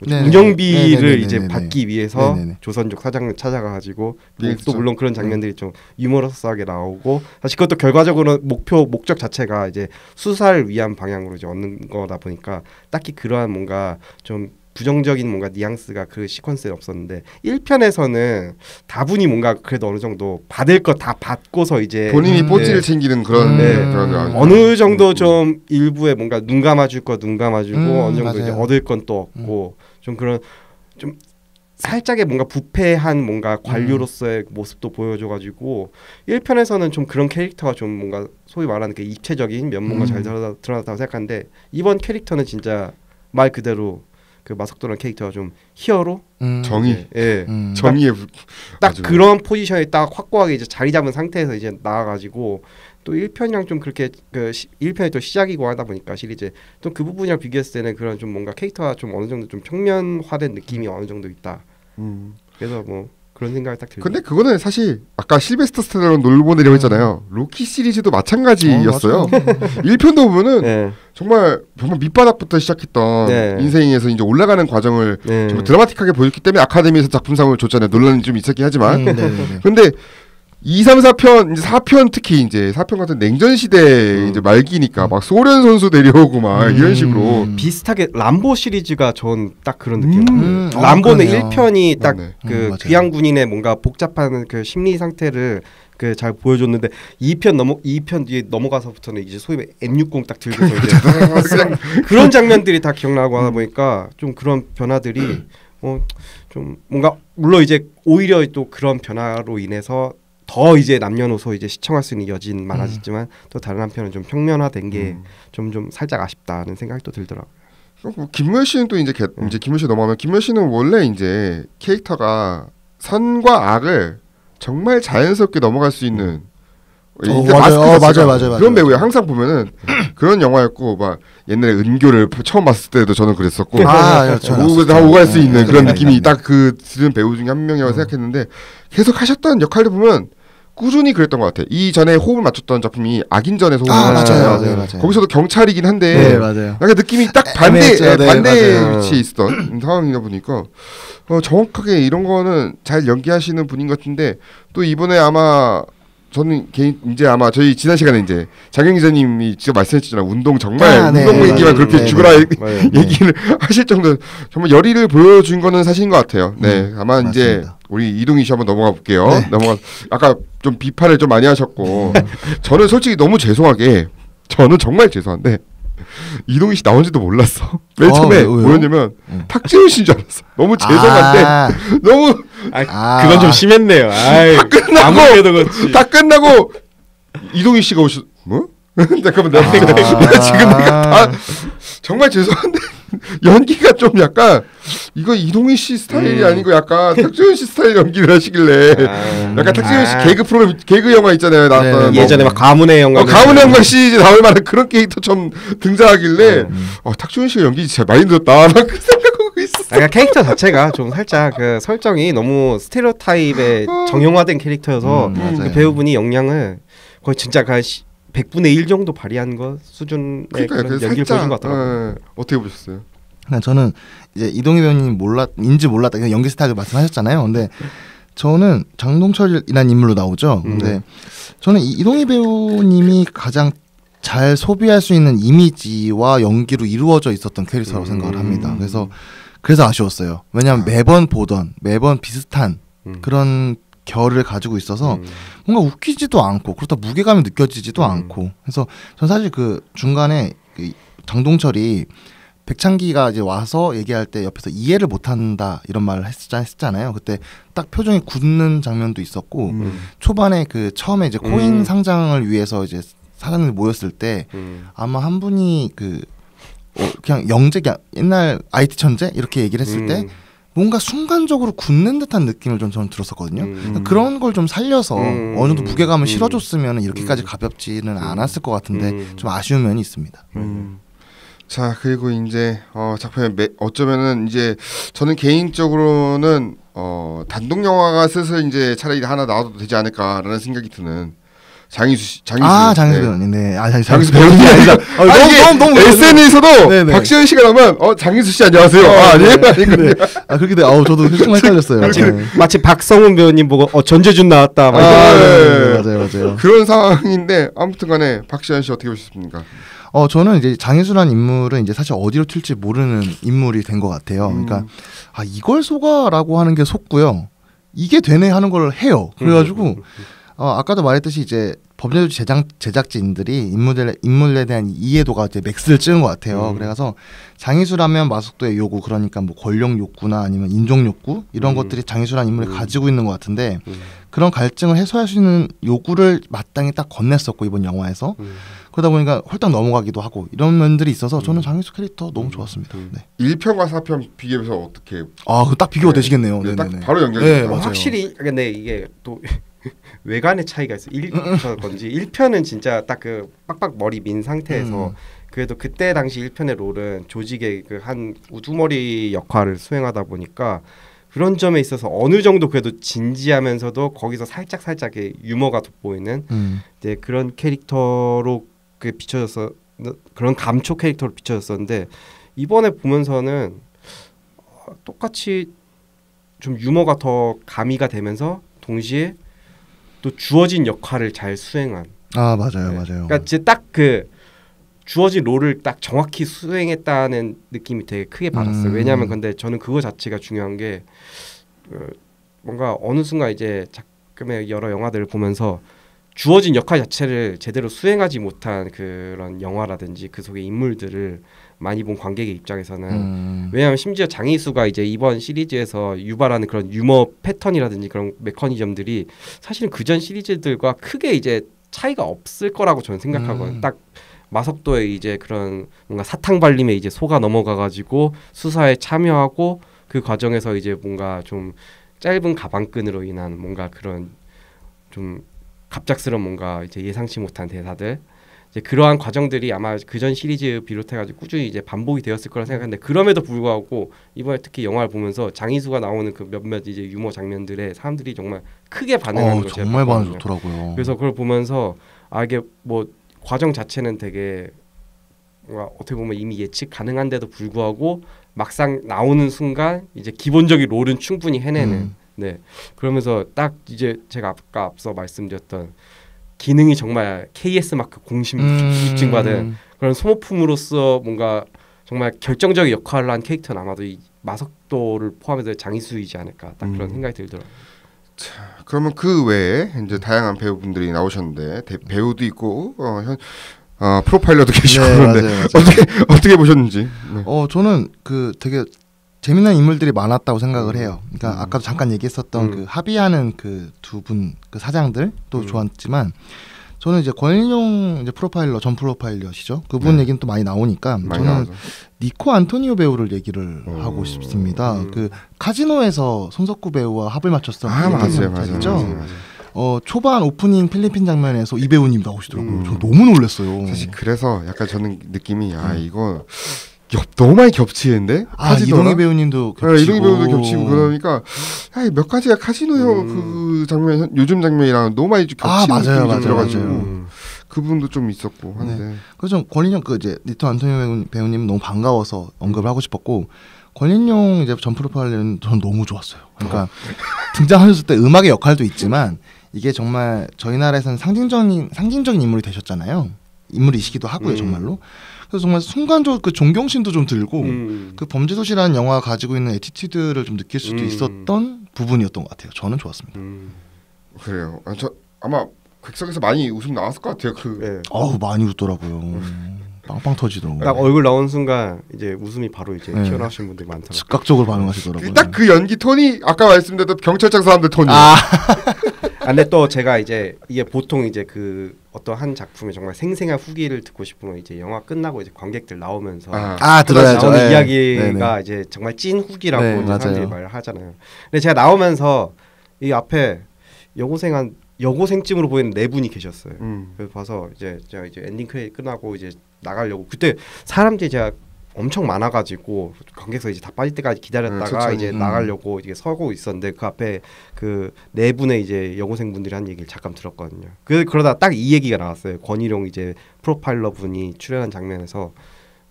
네네. 운영비를 네네네네네. 이제 받기 위해서 네네네. 조선족 사장을 찾아가가지고 네, 또 그쵸. 물론 그런 장면들이 좀 유머러스하게 나오고 사실 그것도 결과적으로 목적 자체가 이제 수사를 위한 방향으로 이제 얻는 거다 보니까 딱히 그러한 뭔가 좀 부정적인 뭔가 뉘앙스가 그 시퀀스에 없었는데 1편에서는 다분히 뭔가 그래도 어느 정도 받을 거 다 받고서 이제 본인이 뽀찌를 챙기는 그런 그런 어느 정도 좀 일부에 뭔가 눈 감아줄 거 눈 감아주고 어느 정도 맞아요. 이제 얻을 건 또 얻고 좀 그런 좀 살짝의 뭔가 부패한 뭔가 관료로서의 모습도 보여줘가지고 1편에서는 좀 그런 캐릭터가 좀 뭔가 소위 말하는 그 입체적인 면모가 잘 드러났다고 생각하는데 이번 캐릭터는 진짜 말 그대로 그 마석도라는 캐릭터가 좀 히어로 정의 정의의 딱 아주. 그런 포지션에 딱 확고하게 이제 자리 잡은 상태에서 이제 나와가지고 또 1편이랑 좀 그렇게 그 1편이 또 시작이고 하다 보니까 시리즈 또 그 부분이랑 비교했을 때는 그런 좀 뭔가 캐릭터가 좀 어느 정도 좀 평면화된 느낌이 어느 정도 있다. 그래서 뭐 그런 생각이 딱 들고. 근데 그거는 사실 아까 실베스터 스텔론 놀보내려고 했잖아요. 로키 시리즈도 마찬가지였어요. 1편도 보면은 정말 밑바닥부터 시작했던 인생에서 이제 올라가는 과정을 정말 드라마틱하게 보였기 때문에 아카데미에서 작품상을 줬잖아요. 논란이 좀 있었긴 하지만. 근데 2, 3, 4편, 이제 4편 특히 이제 4편 같은 냉전 시대 이제 말기니까 막 소련 선수 내려오고 막 이런 식으로 비슷하게 람보 시리즈가 전 딱 그런 느낌. 그러네요. 람보는 1편이 딱 맞네. 그 귀양 군인의 뭔가 복잡한 그 심리 상태를 그 잘 보여줬는데 2편 뒤에 넘어가서부터는 이제 소위 M60 딱 들고서 이제 그런 장면들이 다 기억나고 하다 보니까 좀 그런 변화들이 좀 뭔가 물론 이제 오히려 또 그런 변화로 인해서 더 이제 남녀노소 이제 시청할 수 있는 여진 많아졌지만 또 다른 한편은 좀 평면화된 게 좀 살짝 아쉽다는 생각이 또 들더라고요. 김무열 씨는 또 이제 김무열 씨 넘어가면 김무열 씨는 원래 이제 캐릭터가 선과 악을 정말 자연스럽게 넘어갈 수 있는 맞아요. 그런 배우야. 항상 보면은 그런 영화였고 막 옛날에 은교를 처음 봤을 때도 저는 그랬었고 다 오갈 수 있는 그런 느낌이 딱 그 들은 배우 중에 한 명이라고 생각했는데 계속 하셨던 역할을 보면 꾸준히 그랬던 것 같아. 이전에 호흡을 맞췄던 작품이 악인전에서 호흡을 맞췄잖아요. 거기서도 경찰이긴 한데 약간 느낌이 딱 반대 위치에 있었던 상황이다 보니까 정확하게 이런 거는 잘 연기하시는 분인 것 같은데 또 이번에 아마 저는 이제 아마 저희 지난 시간에 이제 장영 기자님이 직접 말씀해주셨잖아요. 운동 정말 운동 얘기만 그렇게 죽으라 얘기를 하실 정도 정말 열의를 보여준 거는 사실인 것 같아요. 네, 아마 맞습니다. 이제 우리 이동희 씨 한번 넘어가 볼게요. 아까 좀 비판을 좀 많이 하셨고 저는 솔직히 너무 죄송하게 저는 정말 죄송한데 이동희 씨 나온지도 몰랐어. 맨 처음에 뭐였냐면 탁재훈 씨인 줄 알았어. 너무 죄송한데 너무 그건 좀 심했네요. 다 끝나고 이동희 씨가 뭐? 잠깐만 내가 지금 다 정말 죄송한데 연기가 좀 약간 이거 이동희 씨 스타일이 아니고 약간 탁재훈 씨 스타일 연기를 하시길래 약간 탁재훈 씨 개그 프로그램 개그 영화 있잖아요. 나왔던 예전에 막 가문의 영광 가문의 영광 시리즈 나올 만한 그런 캐릭터처럼 등장하길래 탁재훈 씨가 연기 진짜 많이 늘었다 막 그 생각하고 있었어. 그러니까 캐릭터 자체가 좀 살짝 그 설정이 너무 스테레오타입의 정형화된 캐릭터여서 그 배우분이 역량을 거의 진짜 100분의 1 정도 발휘한 것 수준의 그런 연기를 보여준 것 같더라고요. 어떻게 보셨어요? 저는 이제 이동희 배우님 인지 몰랐다. 연기 스타일을 말씀하셨잖아요. 근데 저는 장동철이라는 인물로 나오죠. 근데 저는 이동희 배우님이 가장 잘 소비할 수 있는 이미지와 연기로 이루어져 있었던 캐릭터라고 생각을 합니다. 그래서 아쉬웠어요. 왜냐하면 매번 비슷한 그런 결을 가지고 있어서 뭔가 웃기지도 않고 그렇다 무게감이 느껴지지도 않고 그래서 전 사실 그 중간에 그 장동철이 백창기가 이제 와서 얘기할 때 옆에서 이해를 못한다 이런 말을 했잖아요. 그때 딱 표정이 굳는 장면도 있었고 초반에 그 처음에 이제 코인 상장을 위해서 이제 사람들이 모였을 때 아마 한 분이 그 그냥 옛날 IT 천재 이렇게 얘기를 했을 때 뭔가 순간적으로 굳는 듯한 느낌을 저는 들었었거든요. 그런 걸 좀 살려서 어느 정도 무게감을 실어줬으면 이렇게까지 가볍지는 않았을 것 같은데 좀 아쉬운 면이 있습니다. 자, 그리고 이제 작품에 어쩌면은 이제 저는 개인적으로는 단독 영화가 슬슬 이제 차라리 하나 나와도 되지 않을까라는 생각이 드는 장희수 배우님. 네. 장희수 배우님이 아니라 너무 SNS에서도 박시현 씨가 나오면 장희수 씨 안녕하세요. 아니에요? 네. 그렇게 돼. 저도 정말 헷갈렸어요. 마치 박성훈 배우님 보고 전재준 나왔다. 맞아요. 그런 상황인데 아무튼간에 박시현 씨 어떻게 보셨습니까? 저는 이제 장희수라는 인물은 이제 사실 어디로 튈지 모르는 인물이 된 것 같아요. 그러니까 이걸 속아라고 하는 게 속고요. 이게 되네 하는 걸 해요. 그래가지고 아까도 말했듯이 이제 범죄도시 제작진들이 인물에 대한 이해도가 이제 맥스를 찍은 것 같아요. 그래서 장희수라면 마석도의 요구, 그러니까 뭐 권력 욕구나 아니면 인종 욕구 이런 것들이 장희수라는 인물이 가지고 있는 것 같은데 그런 갈증을 해소할 수 있는 요구를 마땅히 딱 건넸었고 이번 영화에서 그러다 보니까 홀딱 넘어가기도 하고 이런 면들이 있어서 저는 장희수 캐릭터 너무 좋았습니다. 네. 1편과 4편 비교해서 어떻게? 그 딱 비교가 되시겠네요. 딱 바로 연결이. 네, 맞아요. 확실히 근데 이게 또 외관의 차이가 있어. 1편 건지 1편은 진짜 딱 그 빡빡 머리 민 상태에서 그래도 그때 당시 1편의 롤은 조직의 그 한 우두머리 역할을 수행하다 보니까 그런 점에 있어서 어느 정도 그래도 진지하면서도 거기서 살짝 유머가 돋보이는 이제 그런 캐릭터로 그 비춰졌어. 그런 감초 캐릭터로 비춰졌었는데 이번에 보면서는 똑같이 좀 유머가 더 가미가 되면서 동시에 또 주어진 역할을 잘 수행한. 맞아요. 그러니까 이제 딱 그 주어진 롤을 딱 정확히 수행했다는 느낌이 되게 크게 받았어요. 왜냐하면 근데 저는 그거 자체가 중요한 게 뭔가 어느 순간 이제 작금의 여러 영화들을 보면서 주어진 역할 자체를 제대로 수행하지 못한 그런 영화라든지 그 속의 인물들을 많이 본 관객의 입장에서는 왜냐하면 심지어 장희수가 이제 이번 시리즈에서 유발하는 그런 유머 패턴이라든지 그런 메커니즘들이 사실은 그전 시리즈들과 크게 이제 차이가 없을 거라고 저는 생각하거든요. 딱 마석도의 이제 그런 뭔가 사탕 발림에 이제 속아 넘어가가지고 수사에 참여하고 그 과정에서 이제 뭔가 좀 짧은 가방끈으로 인한 뭔가 그런 좀 갑작스러운 뭔가 이제 예상치 못한 대사들 이제 그러한 과정들이 아마 그전 시리즈 비롯해가지고 꾸준히 이제 반복이 되었을 거라 생각하는데 그럼에도 불구하고 이번에 특히 영화를 보면서 장희수가 나오는 그 몇몇 이제 유머 장면들에 사람들이 정말 크게 반응하는 걸 정말 반응 좋더라고요. 그래서 그걸 보면서 이게 뭐 과정 자체는 되게 뭔가 어떻게 보면 이미 예측 가능한데도 불구하고 막상 나오는 순간 이제 기본적인 롤은 충분히 해내는 네 그러면서 딱 이제 제가 아까 앞서 말씀드렸던 기능이 정말 KS 마크 공식 입증받은 그런 소모품으로서 뭔가 정말 결정적인 역할을 한 캐릭터는 아마도 이 마석도를 포함해서 장희수이지 않을까 딱 그런 생각이 들더라고요. 자, 그러면 그 외에 이제 다양한 배우분들이 나오셨는데 배우도 있고 프로파일러도 계시고 그런데 맞아요. 어떻게 보셨는지? 네. 저는 그 되게 재미난 인물들이 많았다고 생각을 해요. 그러니까 아까도 잠깐 얘기했었던 그 합의하는 그 두 분 그 사장들도 좋았지만 저는 이제 권인용 이제 프로파일러 전 프로파일러시죠. 그분 얘기는 또 많이 나오니까 저는 나오죠. 니코 안토니오 배우를 얘기를 하고 싶습니다. 그 카지노에서 손석구 배우와 합을 맞췄던 맞아요. 초반 오프닝 필리핀 장면에서 이 배우님 나오시더라고요. 저 너무 놀랐어요. 사실 그래서 약간 저는 느낌이 이거 너무 많이 겹치는데? 이동희 배우님도 겹치고 이동희 배우도 겹치고 그러니까 몇 가지가 카지노 그 장면 요즘 장면이랑 너무 많이 겹치는 느낌이 들어가지고 그분도 좀 있었고 한데 그래서 권인영 그 이제 니토 안토니오 배우님 너무 반가워서 언급을 하고 싶었고 권인용 이제 전 프로파일러는 저는 너무 좋았어요. 그러니까 등장하셨을 때 음악의 역할도 있지만 이게 정말 저희 나라에서는 상징적인 인물이 되셨잖아요. 인물이시기도 하고요, 정말로. 그래서 정말 순간적으로 그 존경심도 좀 들고 그 범죄도시라는 영화가 가지고 있는 애티튜드를 좀 느낄 수도 있었던 부분이었던 것 같아요. 저는 좋았습니다. 그래요. 저 아마 객석에서 많이 웃음 나왔을 것 같아요. 어우 많이 웃더라고요. 빵빵 터지더라고요. 딱 얼굴 나온 순간 이제 웃음이 바로 이제 튀어나오신 분들이 많더라고요. 즉각적으로 반응하시더라고요. 딱 그 연기 톤이 아까 말씀드렸던 경찰청 사람들 톤이에요. 근데 또 제가 이제 이게 보통 이제 그 어떤 한 작품의 정말 생생한 후기를 듣고 싶으면 이제 영화 끝나고 이제 관객들 나오면서 들어야죠. 나오는 이야기가 이제 정말 찐 후기라고 이제 사람들이 말을 하잖아요. 근데 제가 나오면서 이 앞에 여고생쯤으로 보이는 네 분이 계셨어요. 그래서 봐서 이제 제가 이제 엔딩 크레딧 끝나고 이제 나가려고 그때 사람들이 제가 엄청 많아가지고 관객석 이제 다 빠질 때까지 기다렸다가 이제 나가려고 이게 서고 있었는데 그 앞에 그 네 분의 이제 여고생분들이 한 얘기를 잠깐 들었거든요. 그러다 딱 이 얘기가 나왔어요. 권희룡 이제 프로파일러 분이 출연한 장면에서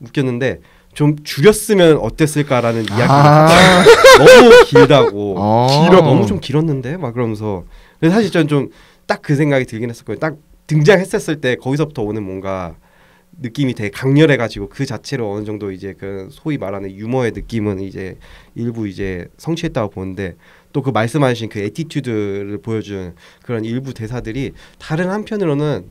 웃겼는데 좀 줄였으면 어땠을까라는 이야기가 너무 길다고 너무 좀 길었는데 막 그러면서 근데 사실 저는 좀 딱 그 생각이 들긴 했었거든요. 딱 등장했었을 때 거기서부터 오는 뭔가 느낌이 되게 강렬해가지고 그 자체로 어느 정도 이제 그 소위 말하는 유머의 느낌은 이제 일부 이제 성취했다고 보는데 또 그 말씀하신 그 애티튜드를 보여준 그런 일부 대사들이 다른 한편으로는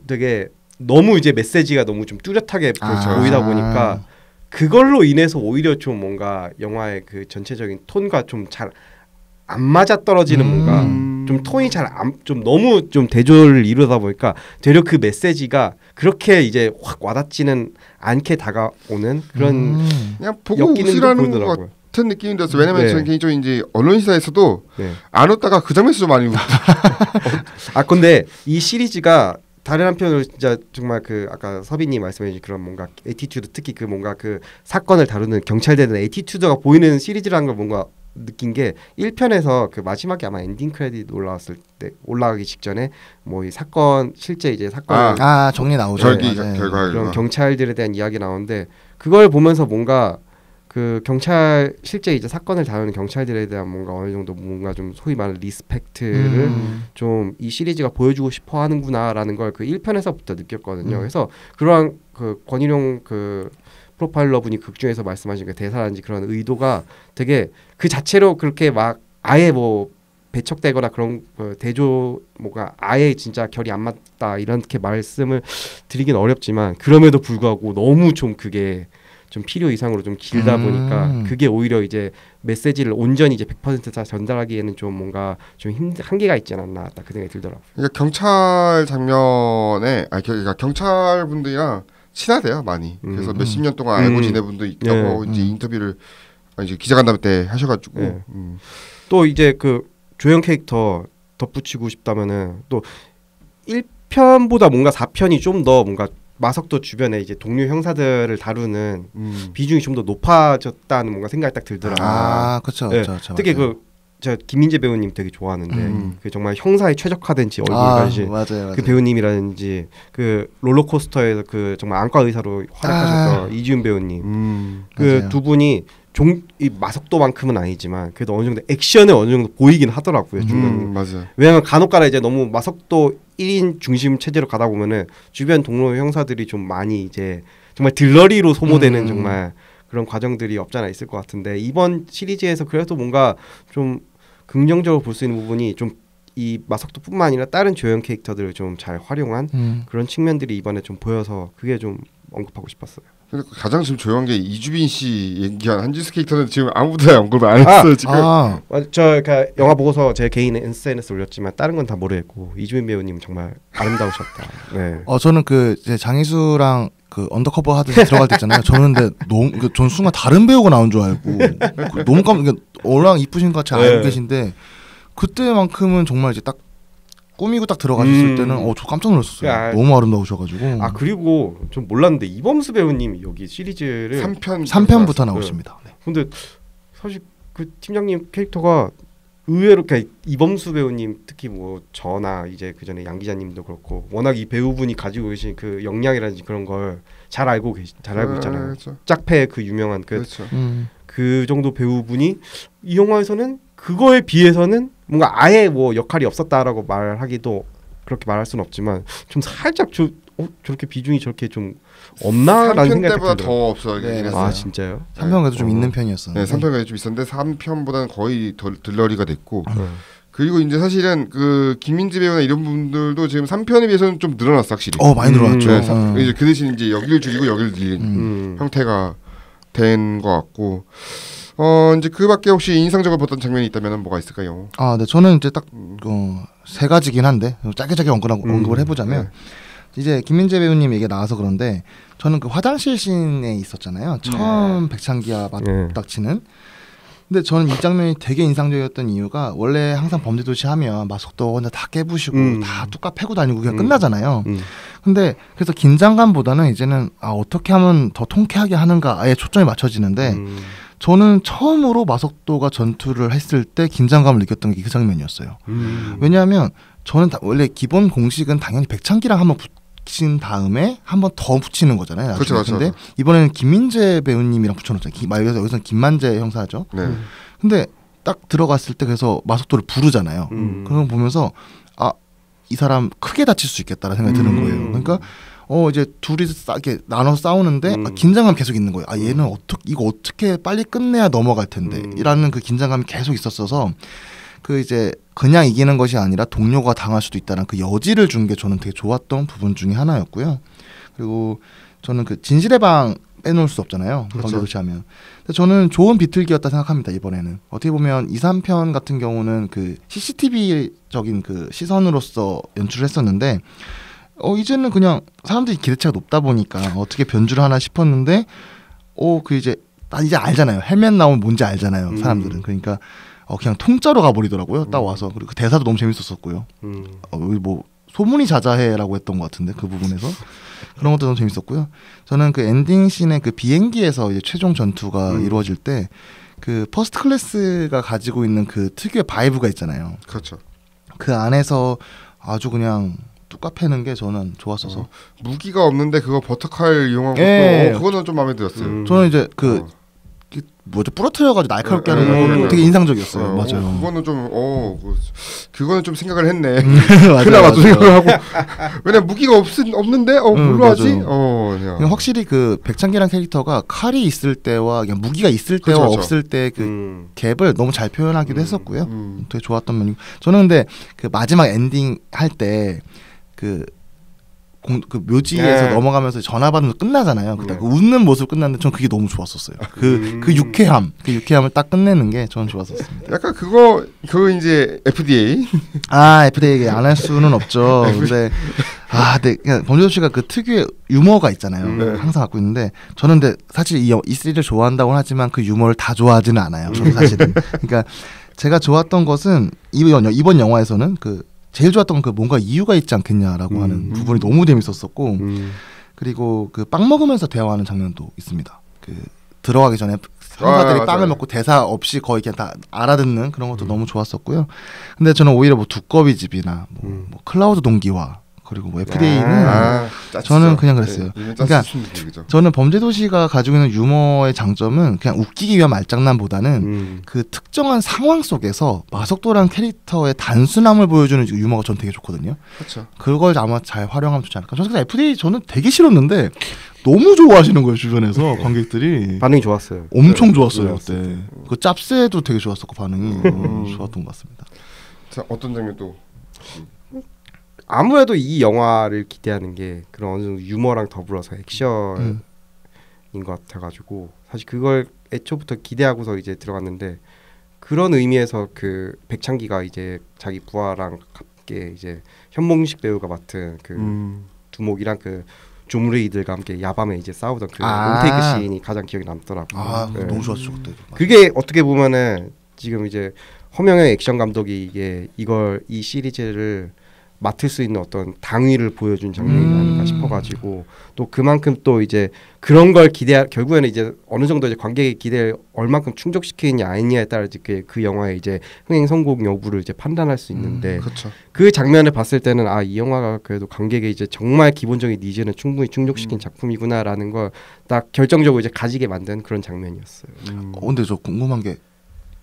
되게 너무 이제 메시지가 너무 좀 뚜렷하게 보이다 보니까 그걸로 인해서 오히려 좀 뭔가 영화의 그 전체적인 톤과 좀 잘 안 맞아 떨어지는 뭔가 좀 톤이 좀 너무 좀 대조를 이루다 보니까 되려 그 메시지가 그렇게 이제 확 와닿지는 않게 다가오는 그런 그냥 보고 웃으라는 것 같은 느낌이 들었어요. 왜냐면 저는 개인적으로 이제 언론 시사에서도 안 웃다가 그 장면에서 좀 많이 웃었어요. 근데 이 시리즈가 다른 한편으로 진짜 정말 그 아까 서빈님 말씀해주신 그런 뭔가 애티튜드 특히 그 뭔가 그 사건을 다루는 경찰대는 애티튜드가 보이는 시리즈라는 걸 뭔가 느낀 게 1편에서 그 마지막에 아마 엔딩 크레딧 올라가기 직전에 뭐 이 사건 실제 이제 사건 정리 나오죠. 결과 그런 경찰들에 대한 이야기 나오는데 그걸 보면서 뭔가 그 경찰 실제 이제 사건을 다루는 경찰들에 대한 뭔가 어느 정도 뭔가 좀 소위 말하는 리스펙트를 좀 이 시리즈가 보여주고 싶어 하는구나라는 걸 그 1편에서부터 느꼈거든요. 그래서 그러한 그 권희룡 그 프로파일러 분이 극중에서 말씀하신 그 대사라든지 그런 의도가 되게 그 자체로 그렇게 막 아예 뭐 배척되거나 그런 대조 뭐가 아예 진짜 결이 안 맞다 이렇게 말씀을 드리긴 어렵지만 그럼에도 불구하고 너무 좀 그게 좀 필요 이상으로 좀 길다 보니까 그게 오히려 이제 메시지를 온전히 이제 100% 다 전달하기에는 좀 뭔가 좀 한계가 있지 않았나 딱 그 생각이 들더라고요. 그러니까 경찰 장면에 그러니까 경찰 분들이랑 친하대요 많이. 그래서 몇십 년 동안 알고 지낸 분도 있다고 이제 인터뷰를 이제 기자간담회 때 하셔가지고 또 이제 그 조연 캐릭터 덧붙이고 싶다면은 또 1편보다 뭔가 4편이 좀 더 뭔가 마석도 주변에 이제 동료 형사들을 다루는 비중이 좀 더 높아졌다는 뭔가 생각이 딱 들더라고요. 그렇죠. 특히 제가 김민재 배우님 되게 좋아하는데 그 정말 형사에 최적화된지 얼굴까지 맞아요. 그 배우님이라든지 그 롤러코스터에서 그 정말 안과 의사로 활약하셨던 이지훈 배우님 그 두 분이 이 마석도만큼은 아니지만 그래도 어느 정도 액션을 어느 정도 보이긴 하더라고요. 맞아요. 왜냐하면 간혹가다 이제 너무 마석도 1인 중심 체제로 가다 보면은 주변 동료 형사들이 좀 많이 이제 정말 들러리로 소모되는 정말 그런 과정들이 없잖아 있을 것 같은데 이번 시리즈에서 그래도 뭔가 좀 긍정적으로 볼 수 있는 부분이 좀 이 마석도뿐만 아니라 다른 조연 캐릭터들을 좀 잘 활용한 그런 측면들이 이번에 좀 보여서 그게 좀 언급하고 싶었어요. 가장 지금 조용한 게 이주빈 씨 얘기한 한지수 캐릭터는 지금 아무도 언급을 안 했어요. 지금. 저 영화 보고서 제 개인 SNS 올렸지만 다른 건 다 모르겠고 이주빈 배우님 정말 아름다우셨다. 네. 저는 그 제 장희수랑 그 언더커버 하듯이 들어갈 때 있잖아요. 저는 근데 너무 전 순간 다른 배우가 나온 줄 알고 너무 얼랑 이쁘신 것 같이 알고 계신데 그때만큼은 정말 이제 딱 꾸미고 딱 들어가셨을 때는 저 깜짝 놀랐었어요. 너무 아름다우셔가지고. 그리고 좀 몰랐는데 이범수 배우님이 여기 시리즈를 3편부터 나오십니다. 근데 사실 그 팀장님 캐릭터가 의외로 이범수 배우님 특히 뭐 저나 이제 그 전에 양 기자님도 그렇고 워낙 이 배우분이 가지고 계신 그 역량이라든지 그런 걸 잘 알고 있잖아요. 그렇죠. 짝패 그 유명한 그렇죠. 그 정도 배우분이 이 영화에서는 그거에 비해서는 뭔가 아예 뭐 역할이 없었다라고 말하기도 그렇게 말할 수는 없지만 좀 살짝 저렇게 비중이 저렇게 좀 없나라는 생각이 때보다 들어요. 더 없어요. 네, 아 진짜요? 3편에도 좀 있는 편이었어요. 네, 3편까지 좀 있었는데 3편보다는 거의 덜 들러리가 됐고 그리고 이제 사실은 그 김민지 배우나 이런 분들도 지금 3편에 비해서는 좀 늘어났어 확실히. 많이 늘어났죠. 네, 이제 그 대신 이제 여기를 줄이고 여기를 늘린 형태가 된 것 같고. 이제 그밖에 혹시 인상적으로 봤던 장면이 있다면 뭐가 있을까요? 네, 저는 이제 딱 세 가지긴 한데 짧게 언급을 해보자면 이제 김민재 배우님 얘기 나와서 그런데 저는 그 화장실 씬에 있었잖아요. 처음 백창기와 맞닥치는. 근데 저는 이 장면이 되게 인상적이었던 이유가 원래 항상 범죄도시 하면 마석도 혼자 다 깨부시고 다 뚜까 패고 다니고 그냥 끝나잖아요. 근데 그래서 긴장감보다는 이제는 어떻게 하면 더 통쾌하게 하는가 아예 초점이 맞춰지는데 저는 처음으로 마석도가 전투를 했을 때 긴장감을 느꼈던 게 그 장면이었어요. 왜냐하면 저는 원래 기본 공식은 당연히 백창기랑 한번 붙인 다음에 한 번 더 붙이는 거잖아요. 그렇죠. 근데 이번에는 김민재 배우님이랑 붙여놓잖아요. 말해서 여기서는 김만재 형사죠. 네. 근데 딱 들어갔을 때 그래서 마석도를 부르잖아요. 그런 거 보면서 이 사람 크게 다칠 수 있겠다라는 생각이 드는 거예요. 그러니까 이제 둘이 이렇게 나눠 싸우는데 긴장감 계속 있는 거예요. 얘는 이거 어떻게 빨리 끝내야 넘어갈 텐데 이라는 그 긴장감이 계속 있었어서 그 이제 그냥 이기는 것이 아니라 동료가 당할 수도 있다는 그 여지를 준 게 저는 되게 좋았던 부분 중에 하나였고요. 그리고 저는 그 진실의 방 빼놓을 수 없잖아요. 범죄도시 하면. 근데 저는 좋은 비틀기였다 생각합니다. 이번에는 어떻게 보면 2, 3편 같은 경우는 그 CCTV적인 그 시선으로서 연출을 했었는데 이제는 그냥 사람들이 기대치가 높다 보니까 어떻게 변주를 하나 싶었는데 그 이제 알잖아요. 헬멧 나오면 뭔지 알잖아요. 사람들은. 그러니까 그냥 통짜로 가버리더라고요. 딱 와서. 그리고 그 대사도 너무 재밌었었고요. 뭐 소문이 자자해라고 했던 것 같은데 그 부분에서 그런 것도 너무 재밌었고요. 저는 그 엔딩 씬의 그 비행기에서 이제 최종 전투가 이루어질 때 그 퍼스트 클래스가 가지고 있는 그 특유의 바이브가 있잖아요. 그렇죠. 그 안에서 아주 그냥 뚜까 패는 게 저는 좋았어서 무기가 없는데 그거 버터칼 이용한 것도 그거는 좀 마음에 들었어요. 저는 이제 부러뜨려가지고 날카롭게 하는 거 되게 인상적이었어요. 맞아요. 그거는 좀 그거는 좀 생각을 했네. 그나마 또 생각을 하고 왜냐 무기가 없는데 뭘로 하지? 그냥 확실히 그 백창기란 캐릭터가 칼이 있을 때와 그냥 무기가 있을 때와 그렇죠. 없을 때 그 갭을 너무 잘 표현하기도 했었고요. 되게 좋았던 면이고 저는 근데 그 마지막 엔딩 할 때 그 묘지에서 넘어가면서 전화 받으면서 끝나잖아요. 그 웃는 모습 끝났는데 전 그게 너무 좋았었어요. 그 유쾌함을 딱 끝내는 게 저는 좋았었습니다. 약간 그거 이제 FDA FDA 안 할 수는 없죠. 근데 그냥 범죄도시가 그 특유의 유머가 있잖아요. 항상 갖고 있는데 저는 근데 사실 이 시리즈를 좋아한다고 하지만 그 유머를 다 좋아하지는 않아요. 저는 사실은. 그러니까 제가 좋았던 것은 이번 영화에서는 제일 좋았던 건 뭔가 이유가 있지 않겠냐라고 하는 부분이 너무 재밌었었고 그리고 그 빵 먹으면서 대화하는 장면도 있습니다. 그 들어가기 전에 형사들이 빵을 먹고 대사 없이 거의 그냥 다 알아듣는 그런 것도 너무 좋았었고요. 근데 저는 오히려 뭐 두꺼비 집이나 뭐 클라우드 동기화 그리고 뭐 FDA는 저는 그냥 그랬어요. 그러니까 저는 범죄도시가 가지고 있는 유머의 장점은 그냥 웃기기 위한 말장난보다는 그 특정한 상황 속에서 마석도라는 캐릭터의 단순함을 보여주는 유머가 전 되게 좋거든요. 그렇죠. 그걸 아마 잘 활용하면 좋지 않을까. 저는 FDA 저는 되게 싫었는데 너무 좋아하시는 거예요. 주변에서 관객들이 반응이 좋았어요. 엄청 좋았어요. 그때 그 짭새도 되게 좋았었고 반응이 좋았던 것 같습니다. 자, 어떤 장면 또? 아무래도 이 영화를 기대하는 게 그런 어느 정도 유머랑 더불어서 액션인 것 같아가지고 사실 그걸 애초부터 기대하고서 이제 들어갔는데 그런 의미에서 그 백창기가 이제 자기 부하랑 함께 이제 현몽식 배우가 맡은 그 두목이랑 그 조무레이들과 함께 야밤에 이제 싸우던 그 롱테이크 씬이 가장 기억에 남더라고요. 너무 좋았죠 그때. 그게 어떻게 보면은 지금 이제 허명영 액션 감독이 이 시리즈를 맡을 수 있는 어떤 당위를 보여준 장면이 아닌가 싶어가지고 또 그만큼 또 이제 그런 걸 결국에는 이제 어느 정도 이제 관객의 기대를 얼만큼 충족시키느냐 아니냐에 따라 그 영화의 이제 흥행 성공 여부를 이제 판단할 수 있는데 그렇죠. 그 장면을 봤을 때는 아, 이 영화가 그래도 관객의 이제 정말 기본적인 니즈는 충분히 충족시킨 작품이구나라는 걸 딱 결정적으로 이제 가지게 만든 그런 장면이었어요. 근데 저 궁금한 게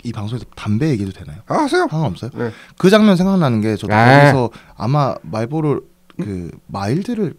이 방송에서 담배 얘기도 되나요? 아, 하세요. 상관없어요? 네. 그 장면 생각나는 게 저도 거기서 아마 말보로 그 마일드를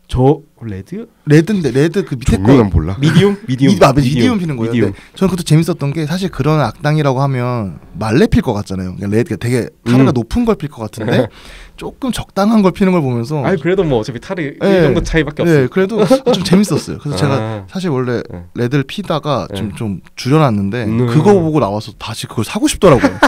저 레드 레드 그 밑에 거 종류는 몰라. 미디움 미디움 피는 거예요. 미디움. 근데 저는 그것도 재밌었던 게 사실 그런 악당이라고 하면 말레 필 것 같잖아요. 그러니까 레드가 되게 타르가 높은 걸 필 것 같은데 조금 적당한 걸 피는 걸 보면서 아니 그래도 뭐 어차피 타르 네. 이 정도 차이밖에 없어요. 네, 그래도 좀 재밌었어요. 그래서 제가 사실 원래 레드를 피다가 좀 줄여놨는데 그거 보고 나와서 다시 그걸 사고 싶더라고요.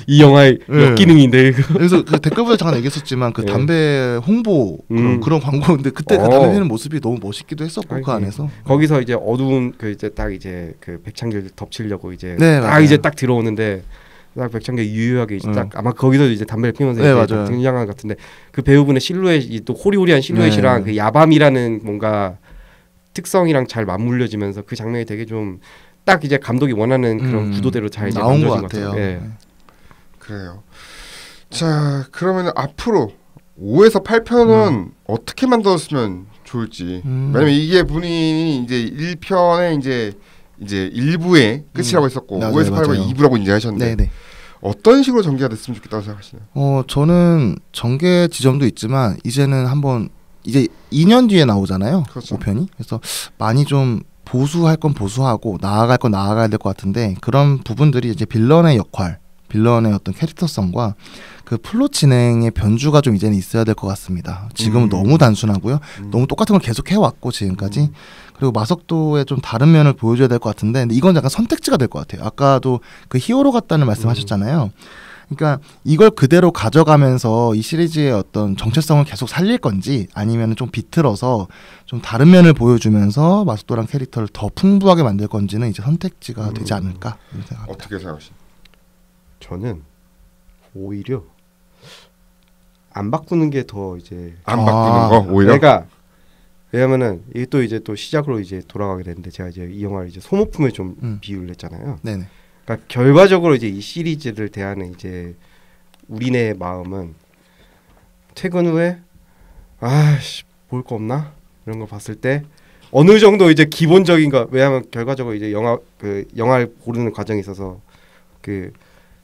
이 영화의 역기능인데 그래서 그 댓글보다 잠깐 얘기했었지만 그 담배 홍보 그런 광고인데 그때 그 담배 피는 모습이 너무 멋있기도 했었고 그 안에서 거기서 이제 어두운 그 이제 딱 이제 그 백창길 덮치려고 이제 네, 딱 맞아요. 이제 딱 들어오는데 딱 백창길 유유하게 이제 딱 아마 거기서 이제 담배를 피면서 네, 이제 맞아요. 등장한 것 같은데 그 배우분의 실루엣이 또 호리호리한 실루엣이랑 그 야밤이라는 뭔가 특성이랑 잘 맞물려지면서 그 장면이 되게 좀 딱 이제 감독이 원하는 그런 구도대로 잘 이제 나온 것 만들어진 같아요. 것 같아요. 네. 그래요. 자, 그러면 앞으로 5에서 8편은 어떻게 만들었으면 좋을지. 왜냐면 이게 본인이 이제 1편에 이제 1부의 끝이라고 했었고 맞아요, 5에서 8편 맞아요. 2부라고 이제 하셨는데 네네. 어떤 식으로 전개가 됐으면 좋겠다고 생각하시나요? 저는 전개 지점도 있지만 이제는 한번 이제 2년 뒤에 나오잖아요. 그렇죠. 5편이. 그래서 많이 좀 보수할 건 보수하고 나아갈 건 나아가야 될 것 같은데 그런 부분들이 이제 빌런의 역할, 빌런의 어떤 캐릭터성과 그 플롯 진행의 변주가 좀 이제는 있어야 될 것 같습니다. 지금은 너무 단순하고요. 너무 똑같은 걸 계속 해왔고 지금까지. 그리고 마석도의 좀 다른 면을 보여줘야 될 것 같은데 근데 이건 약간 선택지가 될 것 같아요. 아까도 그 히어로 같다는 말씀하셨잖아요. 그러니까 이걸 그대로 가져가면서 이 시리즈의 어떤 정체성을 계속 살릴 건지 아니면 좀 비틀어서 좀 다른 면을 보여주면서 마석도란 캐릭터를 더 풍부하게 만들 건지는 이제 선택지가 되지 않을까 이런 생각합니다. 어떻게 생각하시나요? 저는 오히려 안 바꾸는 게 더 이제 안 바꾸는 거 오히려. 내가 왜냐면은 이게 또 이제 또 시작으로 이제 돌아가게 되는데 제가 이제 이 영화를 이제 소모품에 좀 비유를 했잖아요. 네네. 그러니까 결과적으로 이제 이 시리즈를 대하는 이제 우리네 마음은 퇴근 후에 아씨 볼 거 없나 이런 거 봤을 때 어느 정도 이제 기본적인 거 왜냐하면 결과적으로 이제 영화를 고르는 과정에 있어서 그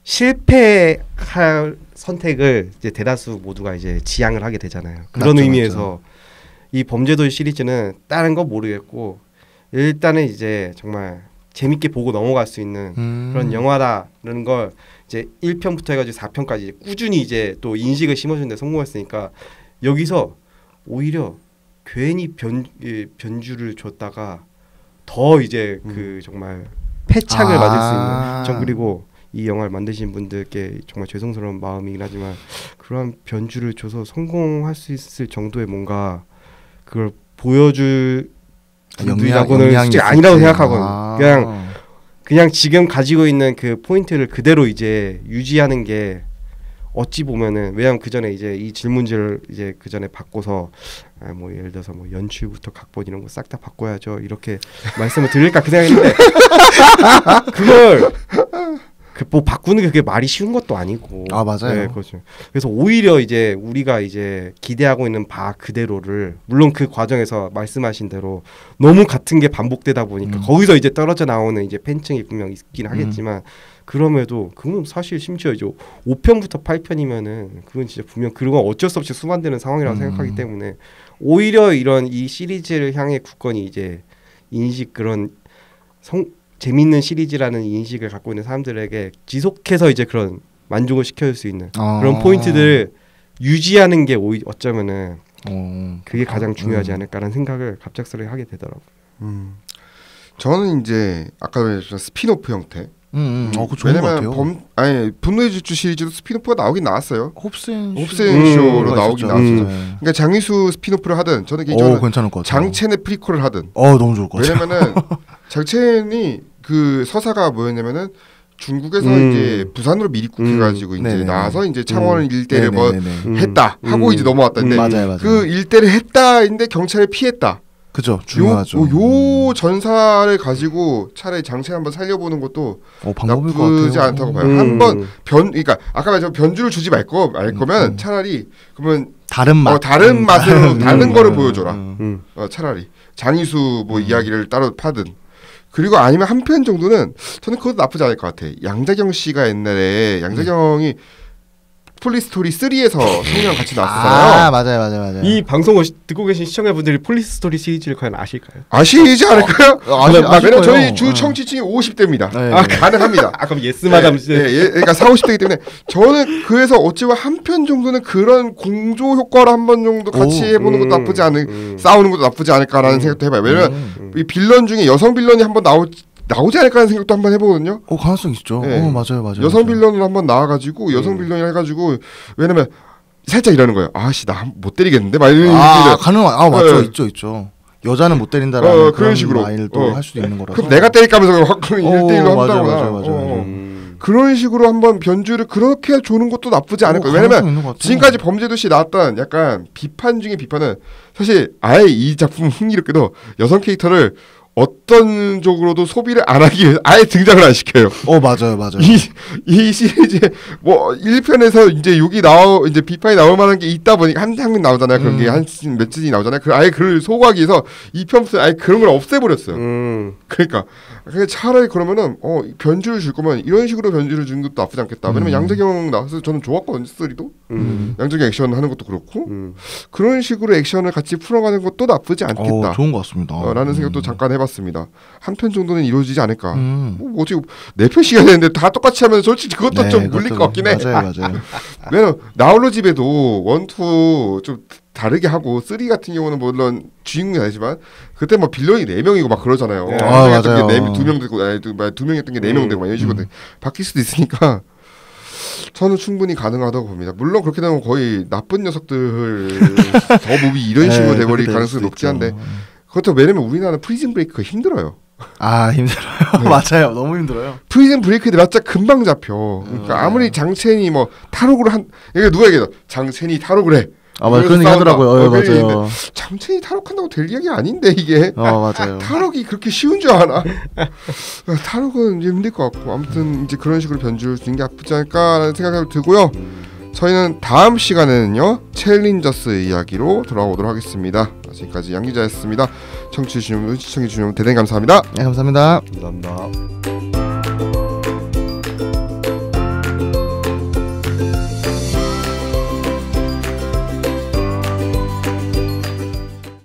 실패할 선택을 이제 대다수 모두가 이제 지향을 하게 되잖아요. 그런 맞죠, 의미에서 이 범죄도시 시리즈는 다른 거 모르겠고 일단은 이제 정말 재밌게 보고 넘어갈 수 있는 그런 영화다라는 걸 이제 1편부터 해가지고 4편까지 꾸준히 이제 또 인식을 심어주는 데 성공했으니까 여기서 오히려 괜히 변주를 줬다가 더 이제 그 정말 패착을 맞을 수 있는 전 그리고 이 영화를 만드신 분들께 정말 죄송스러운 마음이긴 하지만 그런 변주를 줘서 성공할 수 있을 정도의 뭔가 그걸 보여줄 분들이라고는 솔직히 아니라고 생각하거든요. 그냥 지금 가지고 있는 그 포인트를 그대로 이제 유지하는 게 어찌 보면은 왜냐면 그 전에 이제 이 질문지를 이제 그 전에 바꿔서 뭐 예를 들어서 뭐 연출부터 각본 이런 거 싹 다 바꿔야죠 이렇게 말씀을 드릴까 그 생각했는데 그걸 뭐 바꾸는 게 그게 말이 쉬운 것도 아니고. 맞아요. 네, 그렇죠. 그래서 오히려 이제 우리가 이제 기대하고 있는 바 그대로를 물론 그 과정에서 말씀하신 대로 너무 같은 게 반복되다 보니까 거기서 이제 떨어져 나오는 이제 팬층이 분명 있긴 하겠지만 그럼에도 그건 사실 심지어 이제 5편부터 8편이면은 그건 진짜 분명 그건 어쩔 수 없이 수반되는 상황이라고 생각하기 때문에 오히려 이런 이 시리즈를 향해 굳건히 이제 인식 그런 재밌는 시리즈라는 인식을 갖고 있는 사람들에게 지속해서 이제 그런 만족을 시켜줄 수 있는 그런 포인트들을 유지하는 게 어쩌면은 그게 가장 중요하지 않을까라는 생각을 갑작스레 하게 되더라고요. 저는 이제 아까 말했던 스피노프 형태. 그거 좋은 것 같아요. 분노의 질주 시리즈도 스피노프가 나오긴 나왔어요. 홉센 쇼로 나오긴 나왔어요. 네. 그러니까 장희수 스피노프를 하든 저는 개인적으로 괜찮을 것 같아요. 장첸의 프리퀄을 하든. 너무 좋을 것 같아요. 왜냐면은 장첸이 그 서사가 뭐였냐면은 중국에서 이제 부산으로 미리국해가지고 이제 네네. 나와서 이제 창원 일대를 뭐 네네네. 했다 하고 이제 넘어왔다는데 맞아요. 그 일대를 했다인데 경찰에 피했다. 그죠. 중요하죠. 요 전사를 가지고 차라리 장첸 한번 살려보는 것도 방법일 것 나쁘지 같아요. 않다고 봐요. 한번 그러니까 아까 말했지만 변주를 주지 말 거면 차라리 그러면 다른 맛, 다른 맛으로 다른 거를 보여줘라. 음. 차라리 장이수 뭐 이야기를 따로 파든. 그리고 아니면 한 편 정도는 저는 그것도 나쁘지 않을 것 같아. 양자경 씨가 옛날에 양자경이 폴리스토리 3에서 성우랑 같이 나왔잖아요. 맞아요. 이 방송을 듣고 계신 시청자분들이 폴리스토리 시리즈를 과연 아실까요? 아시지 않을까요? 아실 왜냐면 저희 거예요. 주 청취층이 50대입니다. 네, 아, 네. 가능합니다. 그럼 예스마담 씨. 그러니까 4, 50대이기 때문에 저는 그래서 어찌와 한 편 정도는 그런 공조 효과를 한 번 정도 같이 해보는 것도 나쁘지 않은 싸우는 것도 나쁘지 않을까라는 생각도 해봐요. 왜냐면 이 빌런 중에 여성 빌런이 한번 나오지 않을까 하는 생각도 한번 해보거든요. 가능성 있죠. 네. 맞아요. 여성 빌런으로 한번 나와가지고 여성 빌런이 해가지고 왜냐면 살짝 이러는 거예요. 아씨 나 못 때리겠는데 막 이런 맞죠. 있죠. 여자는 못 때린다라는 그런 식으로 말도 할 수도 있는 거라서. 그럼 내가 때릴까면서 확 1대1로 한다거나 맞아요. 그런 식으로 한번 변주를 그렇게 주는 것도 나쁘지 않을 거예요. 왜냐면 지금까지 범죄도시 나왔던 약간 비판 중에 비판은 사실 아예 이 작품 흥미롭게도 여성 캐릭터를 어떤 쪽으로도 소비를 안 하기 위해서 아예 등장을 안 시켜요. 맞아요. 이 시리즈에 뭐 1편에서 이제 욕이 이제 비판이 나올 만한 게 있다 보니까 한 장면 나오잖아요. 그런 게 한 몇 씬이 나오잖아요. 아예 그걸 소화하기 위해서 2편부터 아예 그런 걸 없애버렸어요. 그러니까 차라리 그러면은 변주를 줄 거면 이런 식으로 변주를 주는 것도 나쁘지 않겠다. 왜냐면 양재경 나와서 저는 좋았거든요. 스토리도 양재경 액션 하는 것도 그렇고 그런 식으로 액션을 같이 풀어가는 것도 나쁘지 않겠다. 좋은 것 같습니다. 라는 생각도 잠깐 해봤습니다. 한 편 정도는 이루어지지 않을까. 뭐 어떻게 4편 시간 되는데 다 똑같이 하면 솔직히 그것도 좀 물릴 것 같긴 해. 맞아요. 왜냐면 나홀로 집에도 1, 2 좀 다르게 하고 3 같은 경우는 물론 주인공이 아니지만 그때 뭐 빌런이 4명이고 막 그러잖아요. 맞아요. 2명 되고 2명이었던 게 4명 되고 막 이런 식으로 바뀔 수도 있으니까 저는 충분히 가능하다고 봅니다. 물론 그렇게 되면 거의 나쁜 녀석들 더 무비 이런 식으로 돼버릴 가능성이 높긴 한데 그렇다고 왜냐면 우리나라는 프리즌 브레이크가 힘들어요. 힘들어요. 맞아요. 너무 힘들어요. 프리즌 브레이크에 맞자 금방 잡혀. 그러니까 아무리 장첸이 뭐 탈옥을 이게 누가 얘기해? 장첸이 탈옥을 해. 그런 얘기 하더라고요. 맞아요. 장첸이 탈옥한다고 될 이야기 아닌데 이게. 맞아요. 탈옥이 그렇게 쉬운 줄 아나? 탈옥은 이제 힘들 것 같고 아무튼 이제 그런 식으로 변주를 주는 게 나쁘지 않을까라는 생각이 들고요. 저희는 다음 시간에는요 챌린저스 이야기로 돌아오도록 하겠습니다. 지금까지 양 기자였습니다. 시청해주신 여러분 대단히 감사합니다. 네, 감사합니다. 감사합니다.